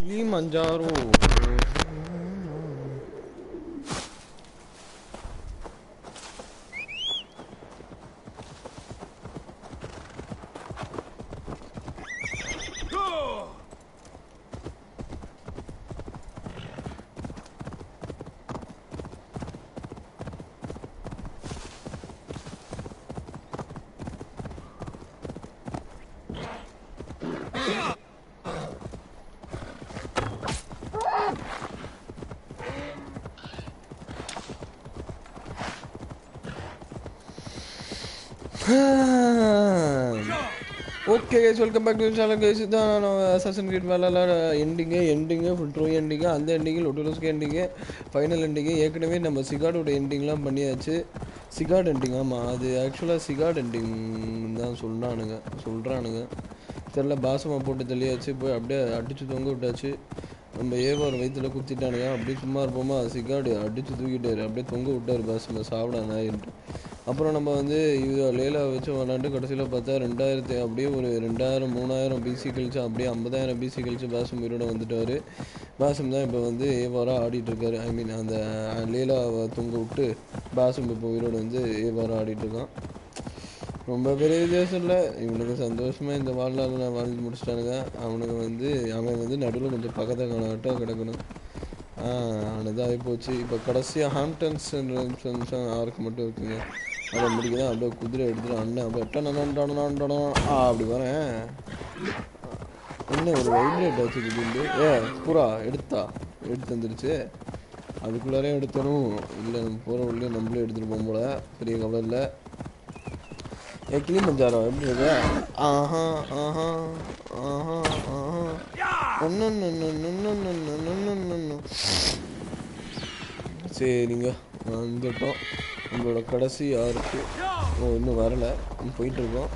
Kilimanjaro. Okay guys, welcome back to the channel guys. This is Assassin's Creed Valhalla ending full true ending அந்த ending லொட்டுலஸ்க்கு ending final ending ஏற்கனவே நம்ம சிகார்டோட endingலாம் பண்ணியாச்சு. சிகார்ட் ending ஆமா அது ஆக்சுவலா சிகார்ட் ending தான் சொல்றானுங்க தெரியல பாசமா போட்டு தள்ளியாச்சு போய் அப்படியே அடிச்சு தொங்க விட்டாச்சு நம்ம ஏவார் வயிற்றுல குத்திட்டானுங்க அப்படியே சும்மா இருப்போமா சிகார்டு அடிச்சு தூக்கிட்டாரு அப்படியே தொங்க விட்டாரு பாசமா சாப்பிடானா அப்புறம் நம்ம வந்து இது லேலா வச்சு விளாண்டு கடைசியில் பார்த்தா 2000 அப்படியே ஒரு 2000 3000 பிசி கழிச்சு அப்படியே 50,000 பிசி கழிச்சு பாசம் உயிரோட வந்துட்டார் பாசம் தான் இப்போ வந்து ஏவாராக ஆடிட்டுருக்காரு ஐ மீன் அந்த லேலாவை தொங்க விட்டு பாசம் இப்போ உயிரோட வந்து ஏவாராக ஆடிட்டுருக்கான் ரொம்ப பெரிய வித்தியாசம் இல்லை இவனுக்கு சந்தோஷமாக இந்த வாழ்நாள் வாழ்ந்து முடிச்சிட்டானுங்க அவன் வந்து நடுவில் கொஞ்சம் பக்கத்தை காணாட்டம் கிடக்கணும் அவனுதான் ஆகி போச்சு இப்போ கடைசியாக ஹாம்டன்ஸ் ஆருக்கு மட்டும் இருக்குங்க அதை முடிக்கதான் அப்படியே குதிரை எடுத்துட்டு அண்ணன் அப்படியே அப்படி வரேன் என்ன ஒரு வைப்ரேட் ஆச்சு திடீர்னு புறா எடுத்து வந்துருச்சு அதுக்குள்ளாரே எடுத்தனும் இல்லை நம்ம போகிற வழியே நம்மளே எடுத்துகிட்டு போகும் போல பெரிய கவலை இல்லை கிளிமஞ்சாரோ எப்படி இருக்கு சரிங்க வந்துட்டோம் உங்களோட கடைசி யாருக்கு இன்னும் வரலை போயிட்டுருக்கோம்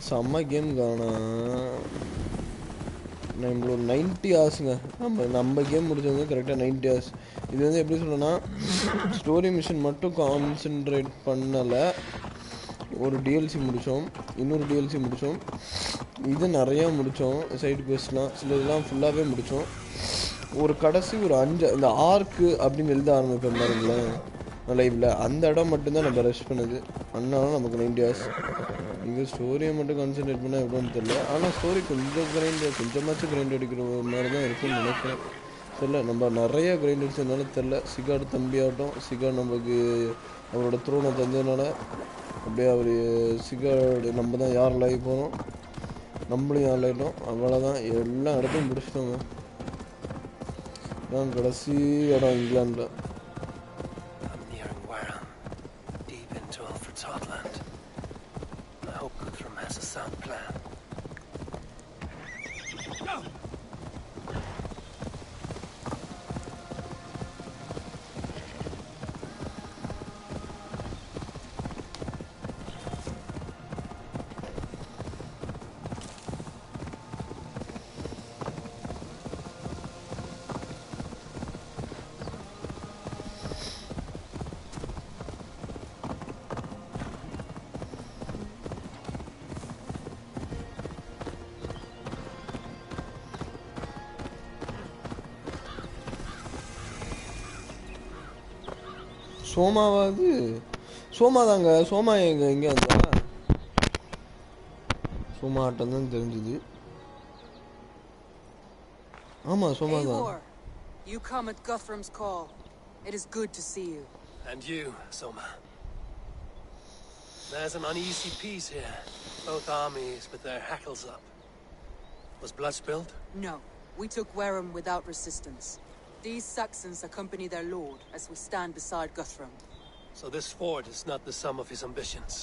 செம்ம கேம் காணா நம்மளோட 90 ஹவர்ஸுங்க நம்ம கேம் முடிச்சது கரெக்டாக 90 ஹவர்ஸ் இது வந்து எப்படி சொல்லணும்னா ஸ்டோரி மிஷன் மட்டும் கான்சென்ட்ரேட் பண்ணலை ஒரு டிஎல்சி முடித்தோம் இன்னொரு டிஎல்சி முடித்தோம் இது நிறையா முடித்தோம் சைடு குவெஸ்ட்லாம் சில இதெல்லாம் ஃபுல்லாகவே முடித்தோம் ஒரு கடைசி ஒரு 5 இந்த ஆர்க்கு அப்படின்னு எழுத ஆரம்பிப்பேன் பாருங்களேன் லைவில் அந்த இடம் மட்டும்தான் நம்ம ரெஸ்ட் பண்ணுது அண்ணாலும் நமக்கு 90 ஹவர்ஸ் இங்கே ஸ்டோரியை மட்டும் கான்சென்ட்ரேட் பண்ணால் எப்படின்னு தெரியல ஆனால் ஸ்டோரி கொஞ்சமாச்சும் கிரைண்ட் அடிக்கிற மாதிரி தான் இருக்குன்னு நினைக்கிறேன் தெரியல நம்ம நிறைய கிரைண்ட் அடிச்சதுனால தெரில சிகார்டு தம்பியாகட்டும் சிகார்டு நமக்கு அவரோட த்ரோனை தந்ததுனால அப்படியே அவர் சிகார்டு நம்ம தான் யார் லைவ் போகிறோம் நம்மளும் யார் லைட்டோம் அவ்வளோதான் எல்லா இடத்தையும் முடிச்சிட்டோங்க தான் கடைசி இடம் இங்கிலாண்டில் சோமாவாது சோமாதாங்க சோமா எங்கே இருந்தா சோமா ஆட்டம் தான் தெரிஞ்சுது ஆமா சோமாதான் You come at Guthrum's call. It is good to see you. And you, Soma. There's an uneasy peace here. Both armies with their hackles up. Was blood spilled? No. We took Wareham without resistance. These Saxons accompany their lord as we stand beside Guthrum. So this fort is not the sum of his ambitions.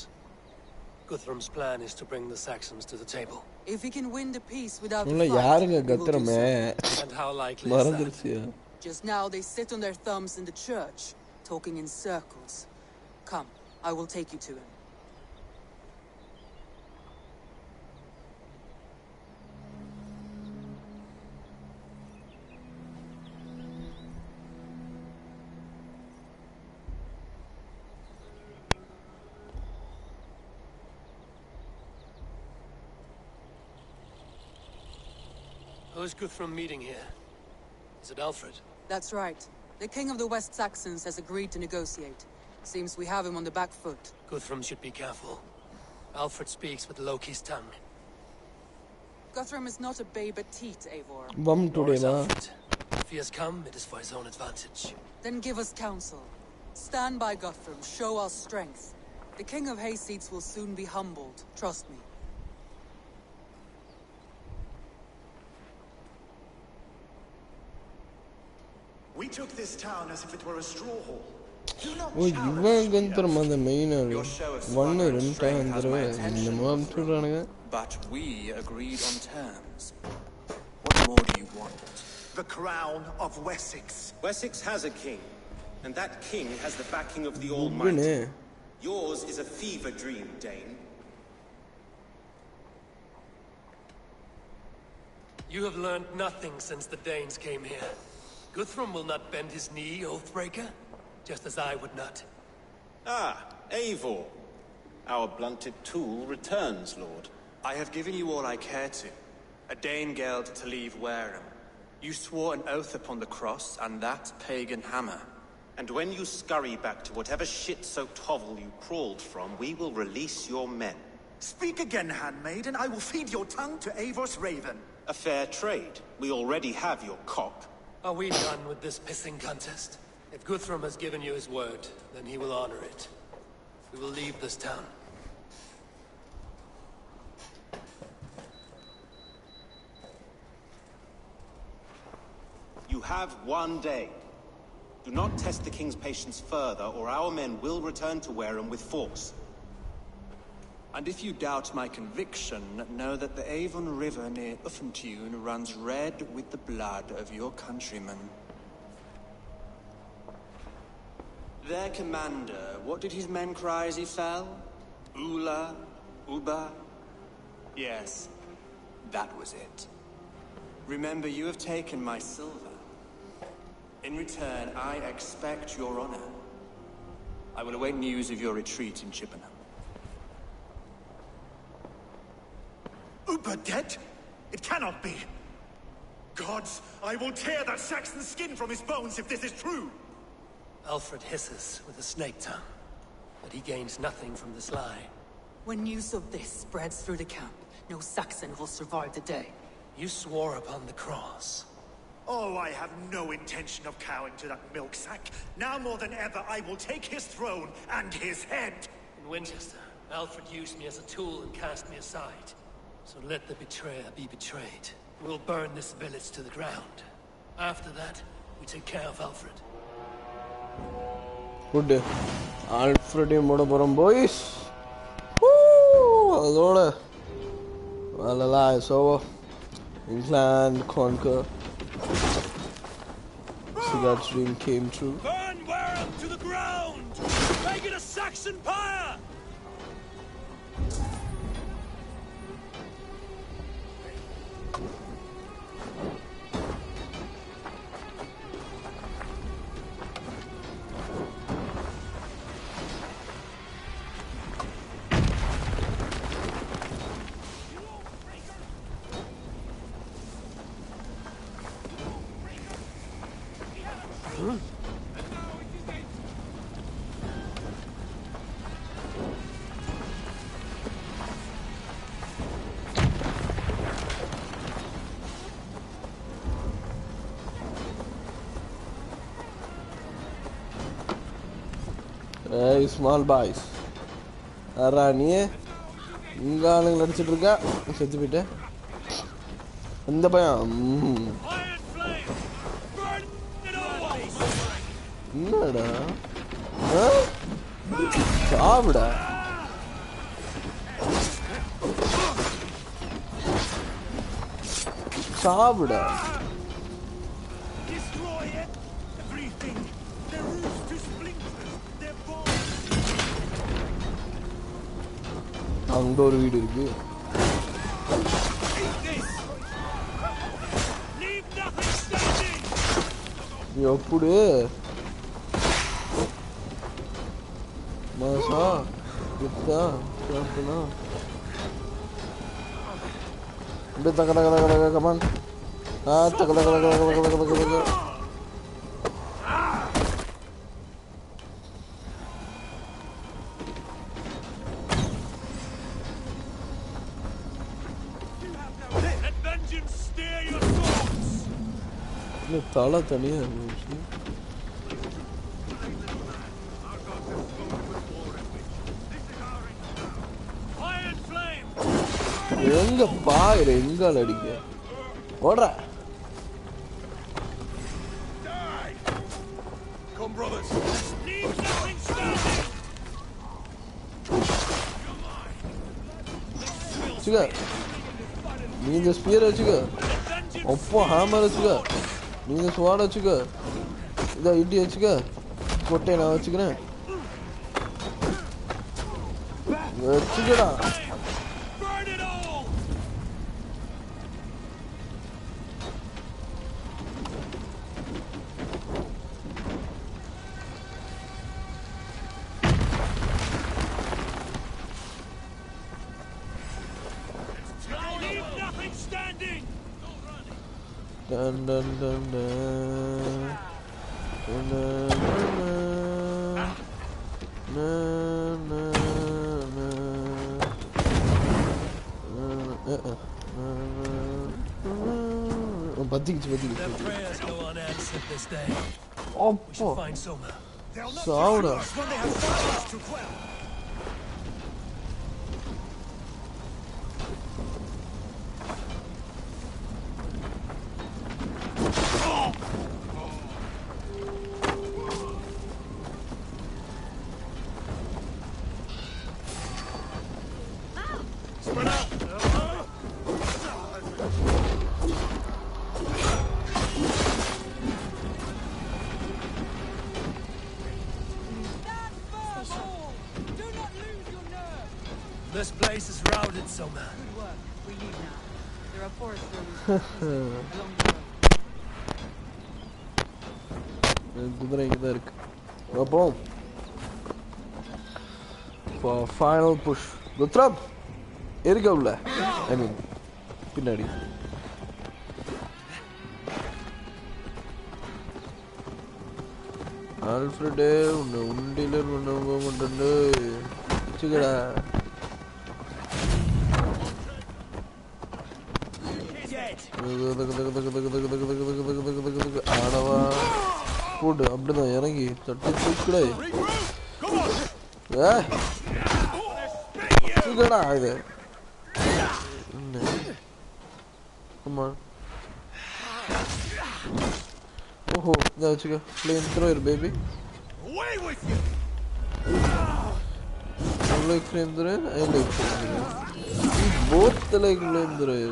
Guthrum's plan is to bring the Saxons to the table. If we can win the peace without a fight, we will do so. And how likely is that? Just now they sit on their thumbs in the church, talking in circles. Come, I will take you to him. Who's Guthrum meeting here? Is it Alfred? That's right. The King of the West Saxons has agreed to negotiate. Seems we have him on the back foot. Guthrum should be careful. Alfred speaks with Loki's tongue. Guthrum is not a babe at teat, Eivor. Nor is Alfred. If he has come, it is for his own advantage. Then give us counsel. Stand by Guthrum, show our strength. The King of Hayseeds will soon be humbled, trust me. We took this town as if it were a straw hall. Oh, இவன் அந்த மெயினாக ஒன்று ரெண்டு தடவை இந்த மாதிரி சொல்கிறானுங்க. But we agreed on terms. What more do you want? The Crown of Wessex. Wessex has a king, and that king has the backing of the Almighty. Yours is a fever dream, Dane. You have learned nothing since the Danes came here. Guthrum will not bend his knee, Oathbreaker, just as I would not. Ah, Eivor. Our blunted tool returns, Lord. I have given you all I care to. A Danegeld to leave Wareham. You swore an oath upon the cross and that pagan hammer. And when you scurry back to whatever shit-soaked hovel you crawled from, we will release your men. Speak again, handmaid, and I will feed your tongue to Eivor's raven. A fair trade. We already have your cock. Are we done with this pissing contest? If Guthrum has given you his word, then he will honor it. We will leave this town. You have one day. Do not test the king's patience further, or our men will return to Wareham with force. And if you doubt my conviction, know that the Avon River near Uffentune runs red with the blood of your countrymen. Their commander, what did his men cry as he fell? Ula? Uba? Yes, that was it. Remember, you have taken my silver. In return, I expect your honor. I will await news of your retreat in Chippenham. Uber dead? It cannot be. Gods, I will tear that Saxon skin from his bones if this is true. Alfred hisses with a snake tongue, but he gains nothing from this lie. When news of this spreads through the camp, no Saxon will survive the day. You swore upon the cross. Oh, I have no intention of cowing to that milk sack. Now more than ever, I will take his throne and his head. In Winchester, Alfred used me as a tool and cast me aside. So let the betrayer be betrayed. We'll burn this village to the ground. After that, we take care of Alfred. Good. Alfred moda porom boys. Woo! Adoda. Valhalla is over. England conquer. Sigurd's dream came true. Burn Wareham to the ground! Make it a Saxon pyre! Hey, small boys. Araniye. Inga aanungal adichittu irukka. Sethu pitte. Andha payam. Innada? Ha? Saavda. Saavda. அங்க ஒரு வீடு இருக்கு. எப்படி மாசா கிட்டா கேப்டனா அப்படியே தக்க தக்க தக்க come on taka taka taka taka taka taka taka. Let vengeance steer your thoughts! இந்த தலை தனியா இருந்துச்சு. Iron flame! எங்க பாயிரு எங்கால அடிக்க ஓடுற. Come, brothers! Leave nothing standing! வச்சுக்க நீ இந்த ஸ்பியர் வச்சுக்க, ஒப்போ ஹேமர் வச்சுக்க, நீ இந்த ஸ்வாட் வச்சுக்க, இதை இட்டி வச்சுக்க, கொட்டையை நான் வச்சுக்கிறேன். வச்சுக்கடா. Burn it all! Leave nothing standing! Dun dun dun dun. Dun dun dun dun. Dun dun dun. பத்திக்கிச்சு Their prayers go unanswered this day. We அப்போ should find Soma. சாவுடா. When they have fires to quell. This place is routed, Soma. Good work. We leave now. There are forest roads along the road. குதிரை இங்கே தான் இருக்கு. அப்போம் final push. குத்ராப் இருக்க உள்ள, ஐ மீன் பின்னாடி. ஆல்ஃப்ரெடே உன்னை உண்டியில் பண்ண மாட்டேன்னு வச்சுக்கடா. ஆடவா போடு அப்படிதான் இறங்கி தட்டி தூக்குடா. தூக்கடா இது. ஆமா ஓஹோ இதை வச்சுக்க. Flame thrower baby. You like flame thrower? I like flame thrower. We both like flame thrower.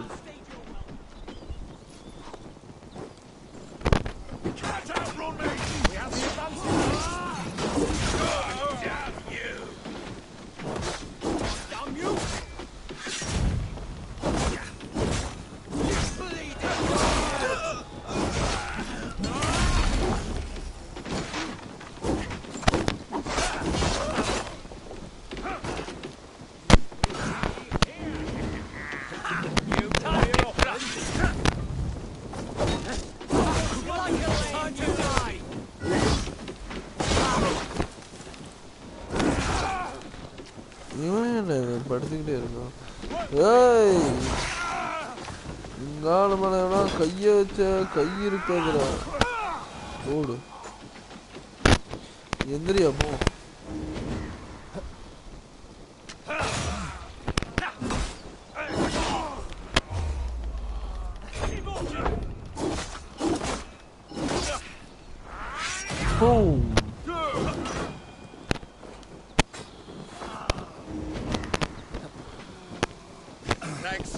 படுத்துக்கிட்டே இருக்கும். ஏய் இங்கால மேல கைய வச்ச கை இருக்காதுடா. ஓடு எந்திரியா போ. Boom. Thanks.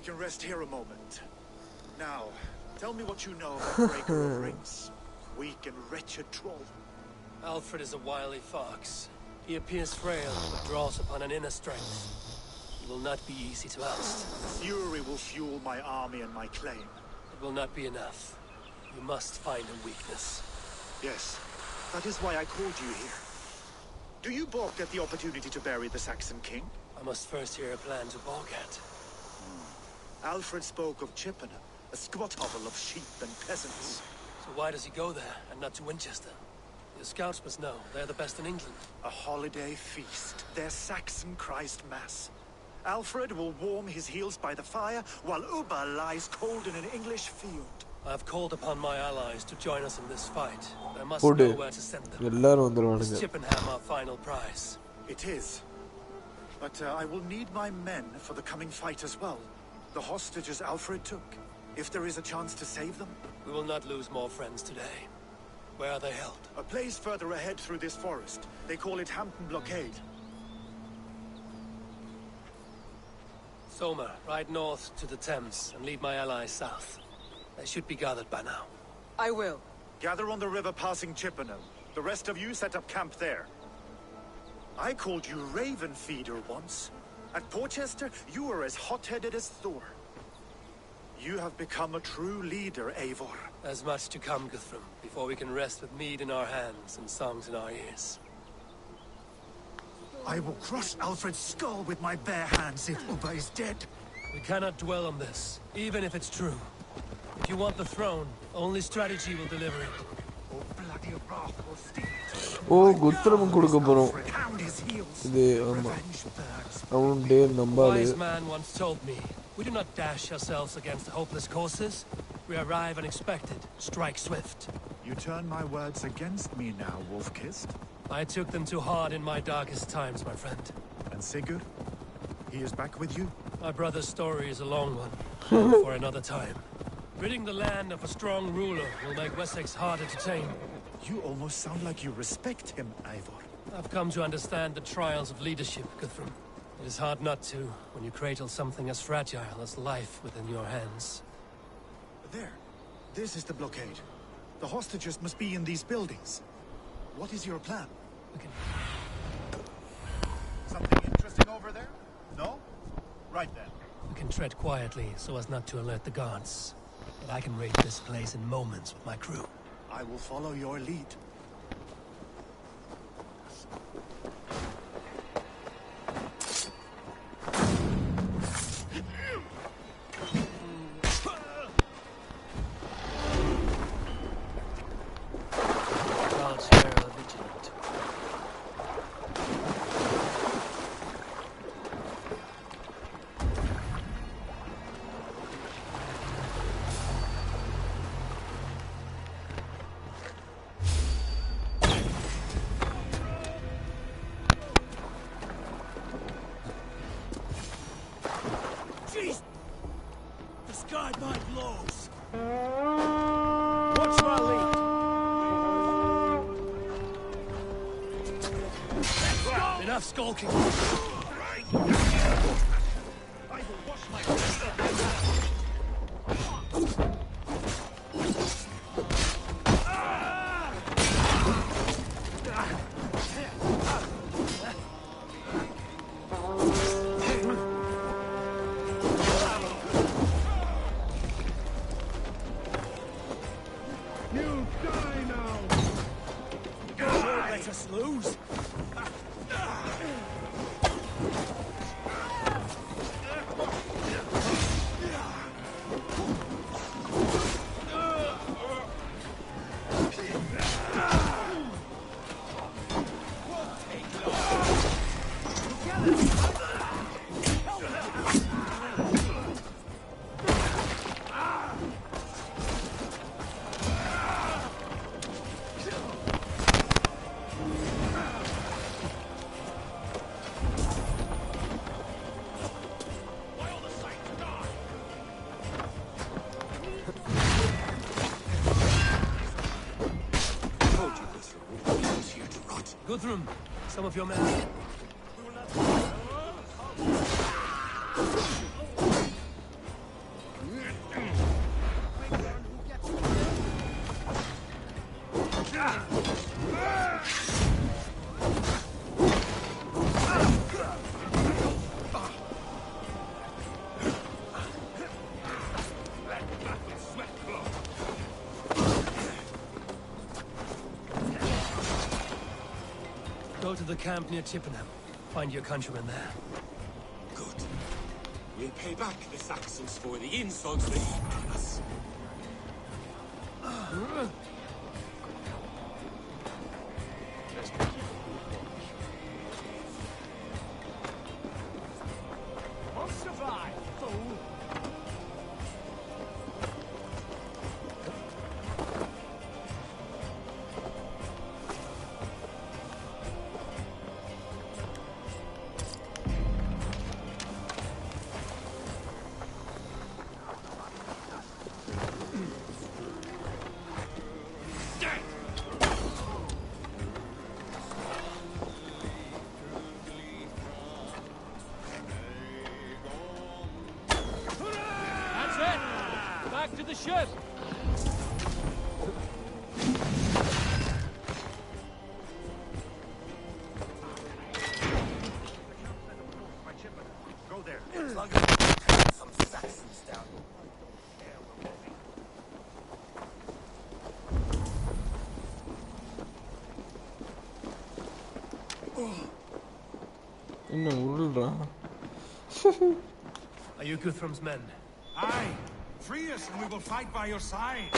can rest here a moment. Now, tell me what you know of the Breaker of Rings. Weak and wretched troll. Alfred is a wily fox. He appears frail, but draws upon an inner strength. He will not be easy to oust. Fury will fuel my army and my claim. It will not be enough. You must find a weakness. Yes, that is why I called you here. Do you balk at the opportunity to bury the Saxon king? I must first hear a plan to balk at. Alfred spoke of Chippenham, a squat hovel of sheep and peasants. So why does he go there, and not to Winchester? The scouts must know. They're the best in England. A holiday feast, their Saxon Christ Mass. Alfred will warm his heels by the fire, while Ubba lies cold in an English field. I have called upon my allies to join us in this fight. I must Put know it. where to send them. எல்லாரும் Is வந்துருவானுங்க. Chippenham our final prize? It is. But I will need my men for the coming fight as well. The hostages Alfred took. If there is a chance to save them. We will not lose more friends today. Where are they held? A place further ahead through this forest. They call it Hampton Blockade. Somer, ride north to the Thames and lead my allies south. They should be gathered by now. I will. Gather on the river passing Chippenham. The rest of you set up camp there. I called you Raven Feeder once. At Porchester, you were as hot-headed as Thor. You have become a true leader, Eivor. There's much to come, Guthrum, before we can rest with mead in our hands and songs in our ears. I will crush Alfred's skull with my bare hands if Ubba is dead. We cannot dwell on this, even if it's true. If you want the throne, only strategy will deliver it. Oh, bloody wrath will steal it. ஓ குத்ரம் கொடுக்க போறோம். Hound his heels. இது ஆமா. Revenge burns. அவன் டே A நம்பாது. wise man once told me, we do not dash ourselves against hopeless courses. We arrive unexpected, strike swift. You turn my words against me now, Wolf-Kissed. I took them too hard in my darkest times, my friend. And Sigurd? He is back with you? My brother's story is a long one, for another time. Ridding the land of a strong ruler will make Wessex harder to tame. You almost sound like you respect him, Eivor. I've come to understand the trials of leadership, Guthrum. It is hard not to, when you cradle something as fragile as life within your hands. There. This is the blockade. The hostages must be in these buildings. What is your plan? We can... Something interesting over there? No? Right then. We can tread quietly so as not to alert the guards. But I can raid this place in moments with my crew. I will follow your lead. God's fair are vigilant. Jeez! Discard my blows! Watch my lead! Enough skulking! I will wash my You die now! Don't let us lose! Guthrum, some of your men... Go to the camp near Chippenham. Find your countrymen there. Good. We'll pay back the Saxons for the insults they did us. Back to the ship! Go there. Some Saxons down. Are you Guthrum's men? Aye. Free us and we will fight by your side.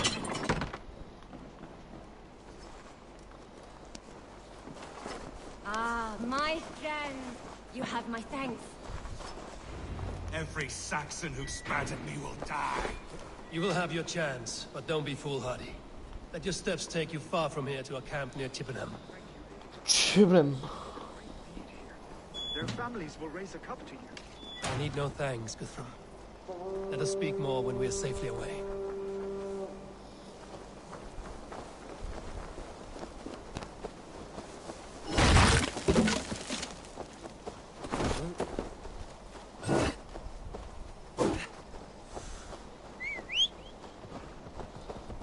Ah, my friend. You have my thanks. Every Saxon who spat at me will die. You will have your chance, but don't be foolhardy. Let your steps take you far from here to a camp near Chippenham. Chippenham. Their families will raise a cup to you. I need no thanks, Guthrum. Let us speak more when we are safely away.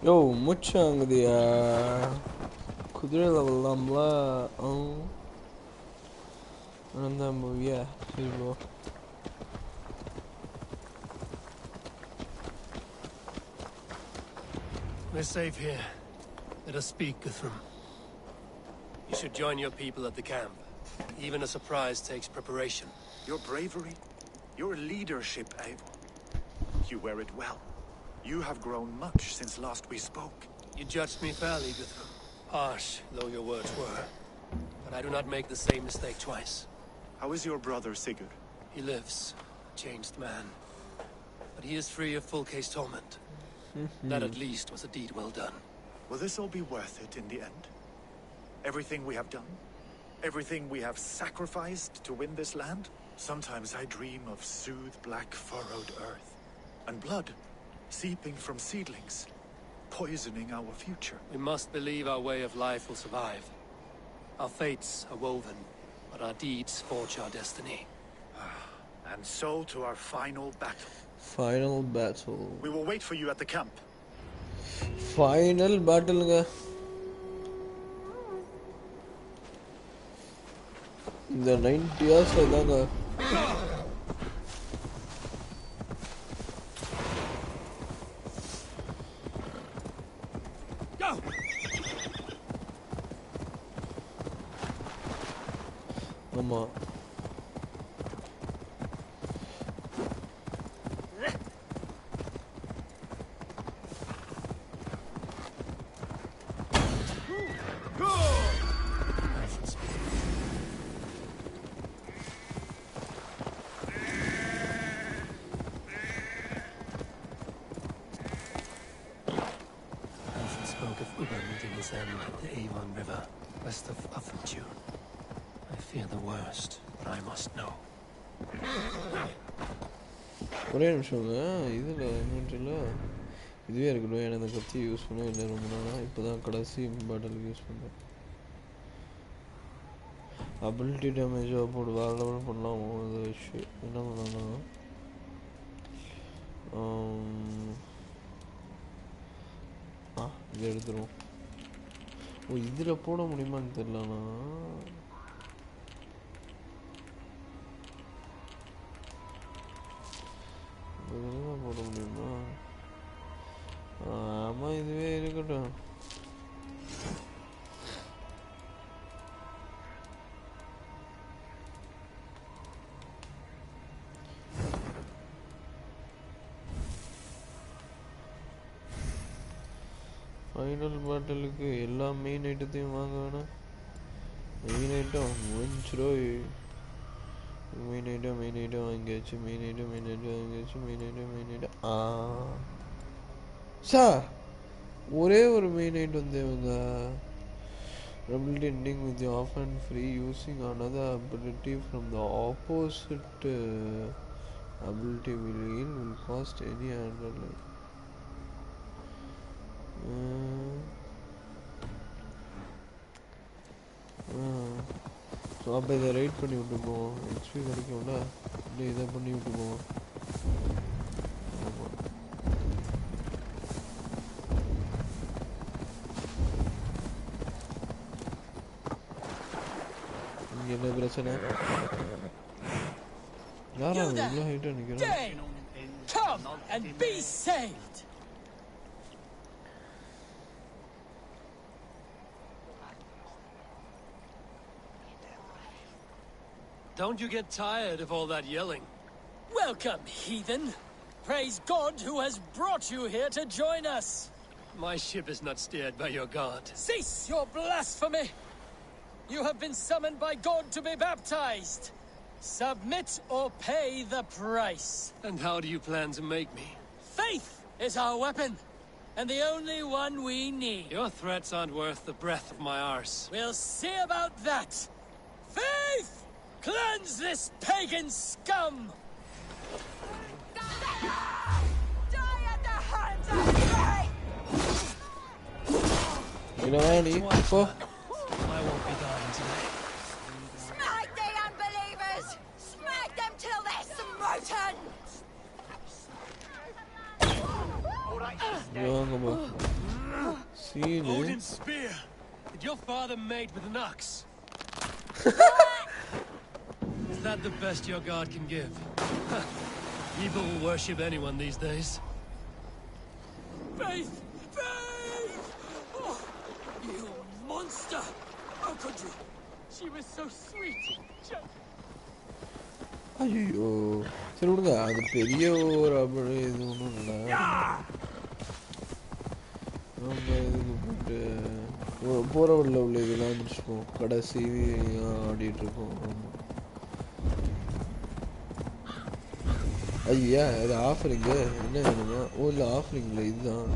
Yo, முச்சாங்குதியா குதிரையில வரலாம்ல அந்த மூவியா சரி bro. We're safe here. Let us speak, Guthrum. You should join your people at the camp. Even a surprise takes preparation. Your bravery, your leadership, Eivor. You wear it well. You have grown much since last we spoke. You judged me fairly, Guthrum. Harsh though your words were. But I do not make the same mistake twice. How is your brother, Sigurd? He lives, a changed man. But he is free of full case torment. That at least was a deed well done. Will this all be worth it in the end? Everything we have done? Everything we have sacrificed to win this land? Sometimes I dream of soothed black furrowed earth. And blood seeping from seedlings, poisoning our future. We must believe our way of life will survive. Our fates are woven, but our deeds forge our destiny. And so to our final battle. Final battle. We will wait for you at the camp. Final battle nga. The 90 years adanga. Mama. The Avon River, west of Untitled. I fear the worst, but I must know. ஒரே நிமிஷங்க இதில் இன்வென்ட்ரியில் இதுவே இருக்கணும் எனக்கு அந்த கத்தி use பண்ண இல்லை ரொம்ப நாளாக இப்போ தான் கடைசி பாட்டிலுக்கு யூஸ் பண்ணுறேன். அபிலிட்டி டேமேஜாக போட்டு வேறு லெவல் பண்ணலாம். அது விஷயம் என்ன பண்ணலாம்னா இது எடுத்துருவோம். ஓ இதில் போட முடியுமான்னு தெரியலண்ணா. இதெல்லாம் போட முடியுமா? ஆமாம் இதுவே இருக்கட்டும். ஃபைனல் பாட்டிலுக்கு எல்லா மெயின் ஐட்டத்தையும் வாங்க வேணாம். மெயின் ஐட்டம் முடிஞ்சிரோ. மெயின் ஐட்டம் வாங்கியாச்சு. மெயின் ஐட்டம் வாங்கியாச்சு. சார் ஒரே ஒரு மெயின் ஐட்டம் தேவைங்க. Ability ending with the off and free using another ability from the opposite ability will cost any other life. So அப்போ இதை ரைட் பண்ணி விட்டு போவோம். ஹெச்பி கிடைக்கும்ல, இல்லை இதை பண்ணி விட்டு போவோம். ஆமாம் இங்கே என்ன பிரச்சனை? யாரா இவ்வளோ ஹைட்டாக நிற்கிறோம்? Come and be saved. Don't you get tired of all that yelling? Welcome, heathen. Praise God who has brought you here to join us. My ship is not steered by your god. Cease your blasphemy. You have been summoned by God to be baptized. Submit or pay the price. And how do you plan to make me? Faith is our weapon, and the only one we need. Your threats aren't worth the breath of my arse. We'll see about that. Faith! Cleanse this pagan scum! Die at the hands of Faith! You know what I need? I won't be dying today. Smite the unbelievers! Smite them till they're smoten! See you. Odin's spear! Did your father mate with an axe? Is that the best your god can give? People will worship anyone these days. Faith! Faith! Oh, you monster! How could you? She was so sweet. ஐயோ சரி விடுங்க, அது பெரிய ஒரு அப்படி இது ஒன்றும் இல்லை. நம்ம இதுக்கு போட்டு போகிற வழியில் உள்ள இதெல்லாம் முடிச்சுப்போம். கடைசி ஆடிட்டுருக்கோம். ஆமாம் ஐயா அது ஆஃபரிங்கு என்ன வேணுமா? ஓ இல்லை ஆஃபரிங்கில் இதுதான்.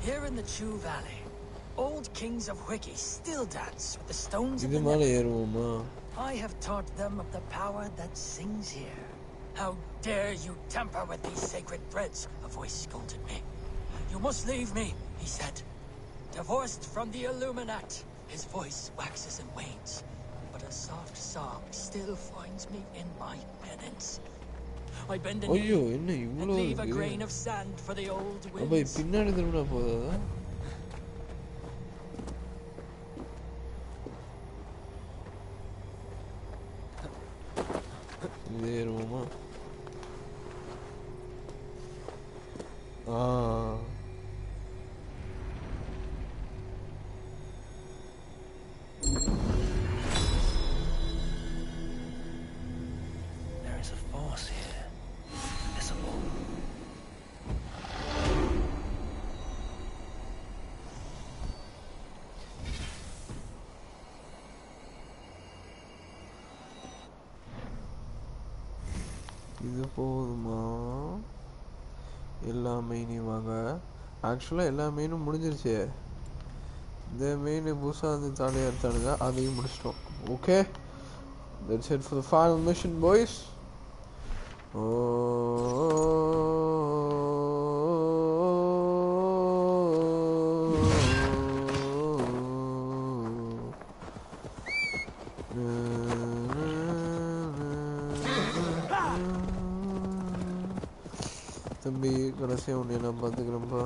Here in the Chu Valley, old kings of Wiki still dance with the stones of இது the மேலே Nether. ஏறுவோமா? I have taught them of the power that sings here. How dare you tamper with these sacred threads? A voice scolded me. You must leave me, he said. Divorced from the Illuminat, his voice waxes and wanes, but a soft song still finds me in my penance. I bend a knee என்ன and இவ்வளோ leave a grain of sand for the old அப்போ winds. பின்னாடி திரும்பினா போதாதா? இது ஏறுவோமா? There is a force here, invisible. இது போதுமா? எல்லா மெயினையும் வாங்க. ஆக்சுவலாக எல்லா மெயினும் முடிஞ்சிருச்சு. இந்த மெயின் புதுசாக வந்து தாலியாக எடுத்தானுங்க, அதையும் முடிச்சிட்டோம். Okay, that's it for the final mission, boys. தம்பி கடைசியாக உன்னை நான் பார்த்துக்கிறேன்ப்பா.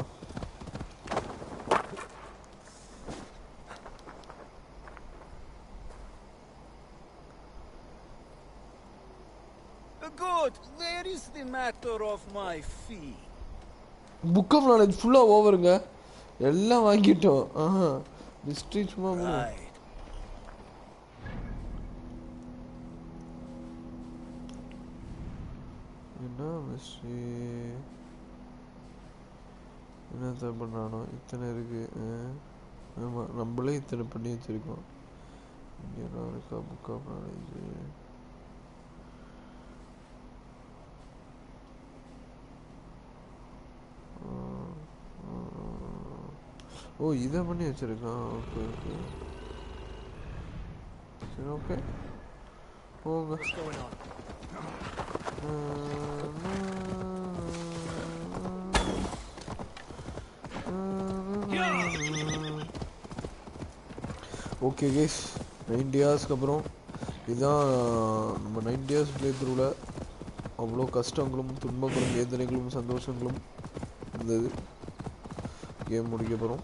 Good. Where is the matter of my fee? Book of knowledge ஃபுல்லாக ஓவருங்க, எல்லாம் வாங்கிட்டோம். மிஸ்ட்ரி சும்மா என்ன மிஸ்ட்ரி என்ன தேவைப்படுறானோ இத்தனை இருக்கு. ஆமாம், நம்மளே இத்தனை பண்ணி வச்சுருக்கோம். இங்கே என்ன இருக்கா புக் ஆஃப் நாலேஜ்? ஓ, இதை பண்ணி வச்சிருக்கான். ஓகே ஓகே சரி, ஓகே போங்க. ஓகே கேஸ், 90 இயர்ஸ்க்கு அப்புறம் இதுதான் நம்ம 90 இயர்ஸ் ப்ளே த்ரூவில் அவ்வளோ கஷ்டங்களும் துன்பங்களும் வேதனைகளும் சந்தோஷங்களும் இருந்தது. கேம் முடிக்க போகிறோம்.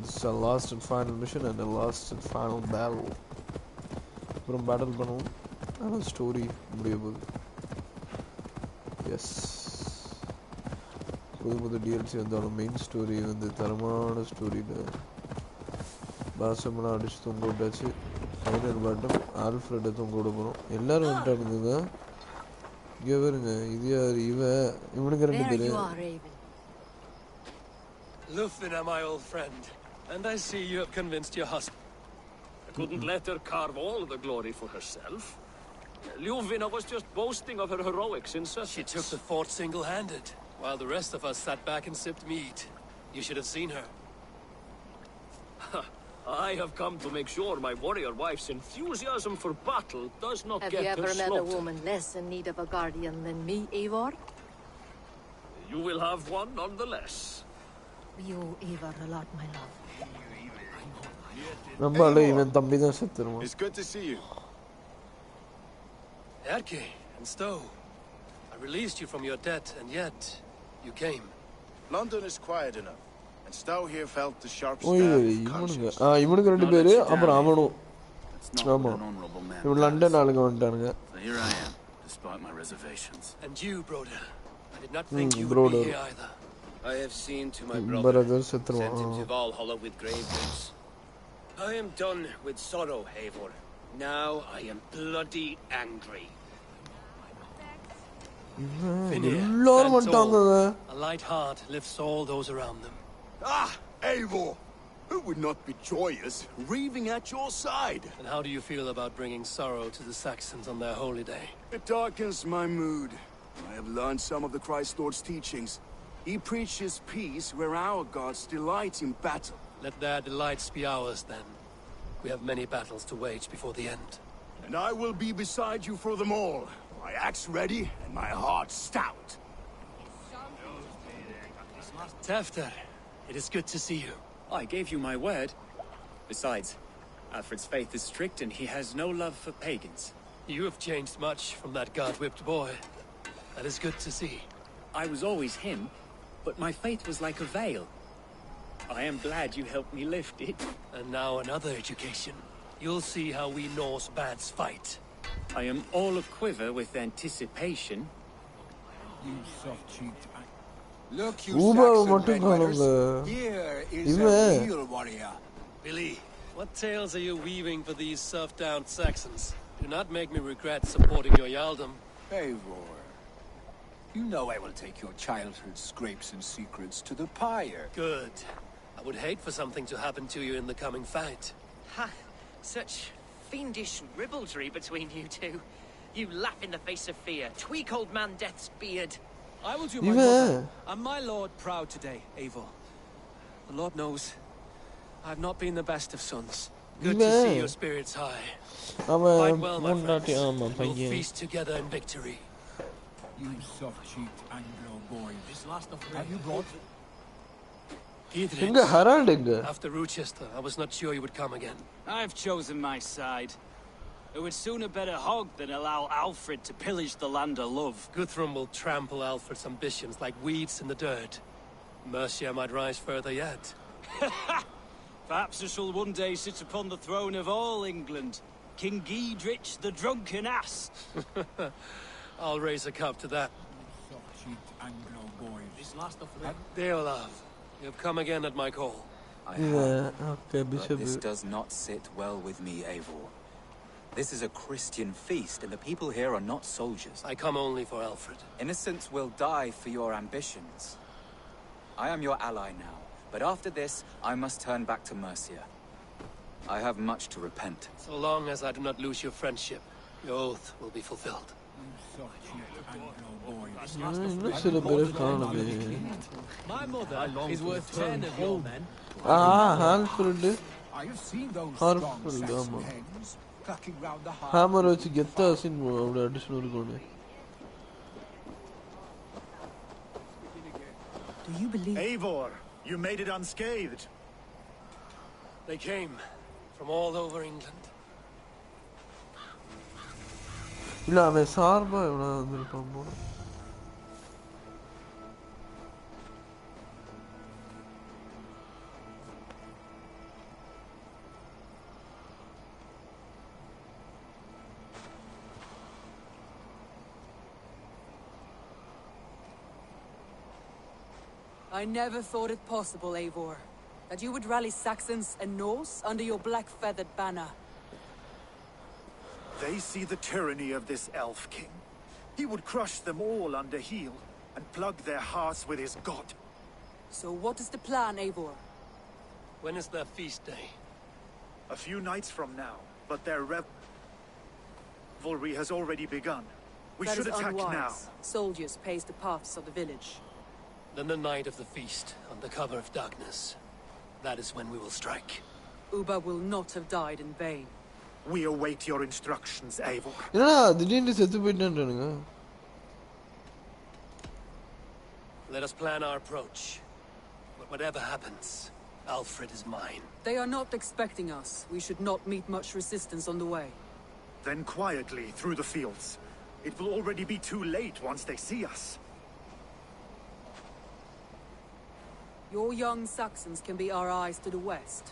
This is our last and final mission and the last and final battle. அப்புறம் பேட்டில் பண்ணுவோம், ஆனால் ஸ்டோரி முடிய போகுது. எஸ், புது டிஎல்சி வந்தாலும் மெயின் ஸ்டோரி வந்து தரமான ஸ்டோரியில் பாசமெல்லாம் அடித்து தொங்க விட்டாச்சு. ஃபைனல் பேட்டில் ஆல்ஃப்ரெட்டை தொங்க விட போகிறோம். எல்லோரும் வந்துட்டானுங்க. இங்கே வருங்க, இது யார் இவனுக்கு 2 பேர். Lufina, my old friend, and I see you have convinced your husband. I couldn't let her carve all the glory for herself. Lufina was just boasting of her heroics in Sussex. She took the fort single-handed, while the rest of us sat back and sipped mead. You should have seen her. I have come to make sure my warrior wife's enthusiasm for battle does not Have get you her ever met a slaughtered. woman less in need of a guardian than me, Eivor? You will have one nonetheless. We owe Eivor a lot, my love. It's good to see you. Erke and Stowe, I released you from your debt, and yet you came. London is quiet enough, and Stowe here felt the sharp stab of conscience. இவனுக்கு 2 பேர், அப்புறம் அவனும். ஆமா, இவன் London ஆளுங்க வந்துட்டானுங்க. So here I am, despite my reservations. And you, brother, I did not think you would be here either. I have seen to my brother, sent him to Valhalla with grave goods. I am done with sorrow, Eivor. Now I am bloody angry. A light heart lifts all those around them. Ah, Eivor! Who would not be joyous, raving at your side? And how do you feel about bringing sorrow to the Saxons on their holy day? It darkens my mood. I have learned some of the Christ Lord's teachings. He preaches peace where our gods delight in battle. Let their delights be ours, then. We have many battles to wage before the end. And I will be beside you for them all. My axe ready and my heart stout. Tefter, it is good to see you. I gave you my word. Besides, Alfred's faith is strict and he has no love for pagans. You have changed much from that god-whipped boy. That is good to see. I was always him, but my faith was like a veil. I am glad you helped me lift it. And now another education. You'll see how we Norse bads fight. I am all a-quiver with anticipation. You soft-cheeked... Look, you Saxon red-wetters. Here is a real warrior. Billy, what tales are you weaving for these soft-down Saxons? Do not make me regret supporting your Jarldom. Eivor, you know I will take your childhood scrapes and secrets to the pyre. Good. I would hate for something to happen to you in the coming fight. Ha! Such fiendish ribaldry between you two. You laugh in the face of fear. Tweak old man Death's beard. I will do my mother and my lord proud today, Eivor. The Lord knows I have not been the best of sons. Good to see your spirits high. Fight well, my friends. We'll feast together in victory. You soft-cheeked Anglo boy. This last of have you brought? After Rochester, I was not sure you would come again. I've chosen my side. who would sooner bet a hog than allow Alfred to pillage the land of love. Guthrum will trample Alfred's ambitions like weeds in the dirt. Mercia might rise further yet. Perhaps I shall one day sit upon the throne of all England. King Giedrich the drunken ass. I'll raise a cup to that. Deolaf, you have come again at my call. I have, but this does not sit well with me, Eivor. This is a Christian feast, and the people here are not soldiers. I come only for Alfred. Innocents will die for your ambitions. I am your ally now, but after this, I must turn back to Mercia. I have much to repent. So long as I do not lose your friendship, your oath will be fulfilled. My mother is worth 10 of your men. Alfred. I have seen those Alfred, strong Saxon hens clucking round the hearth. Hammer vச்சு கெத்தா scene அவட addition இருக்குனே. Do you believe Eivor, you made it unscathed. They came from all over England. இல்ல அவன் சார்பா இவனா வந்திருப்பான் போல. I never thought it possible, Eivor, that you would rally Saxons and Norse under your black-feathered banner. They see the tyranny of this elf king. He would crush them all under heel and plug their hearts with his god. So what is the plan, Eivor? When is their feast day? A few nights from now, but their revelry has already begun. We That should is attack unwise. now. Soldiers pace the paths of the village. Then the night of the feast, under cover of darkness. That is when we will strike. Uba will not have died in vain. We await your instructions, Eivor. என்னடா திடீர்னு செத்து போயிட்டான்றானுங்க. Let us plan our approach. But whatever happens, Alfred is mine. They are not expecting us. We should not meet much resistance on the way. Then quietly through the fields. It will already be too late once they see us. Your young Saxons can be our eyes to the west.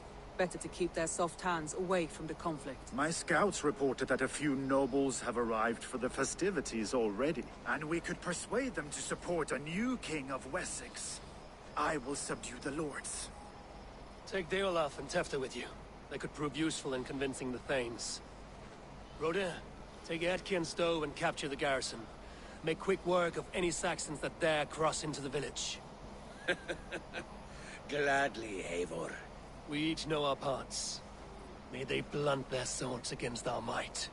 Better to keep their soft hands away from the conflict. My scouts reported that a few nobles have arrived for the festivities already. And we could persuade them to support a new king of Wessex. I will subdue the lords. Take Deolaf and Tefta with you. They could prove useful in convincing the Thanes. Rodin, take Edki and Stowe and capture the garrison. Make quick work of any Saxons that dare cross into the village. Gladly, Eivor. We each know our parts. May they blunt their swords against our might.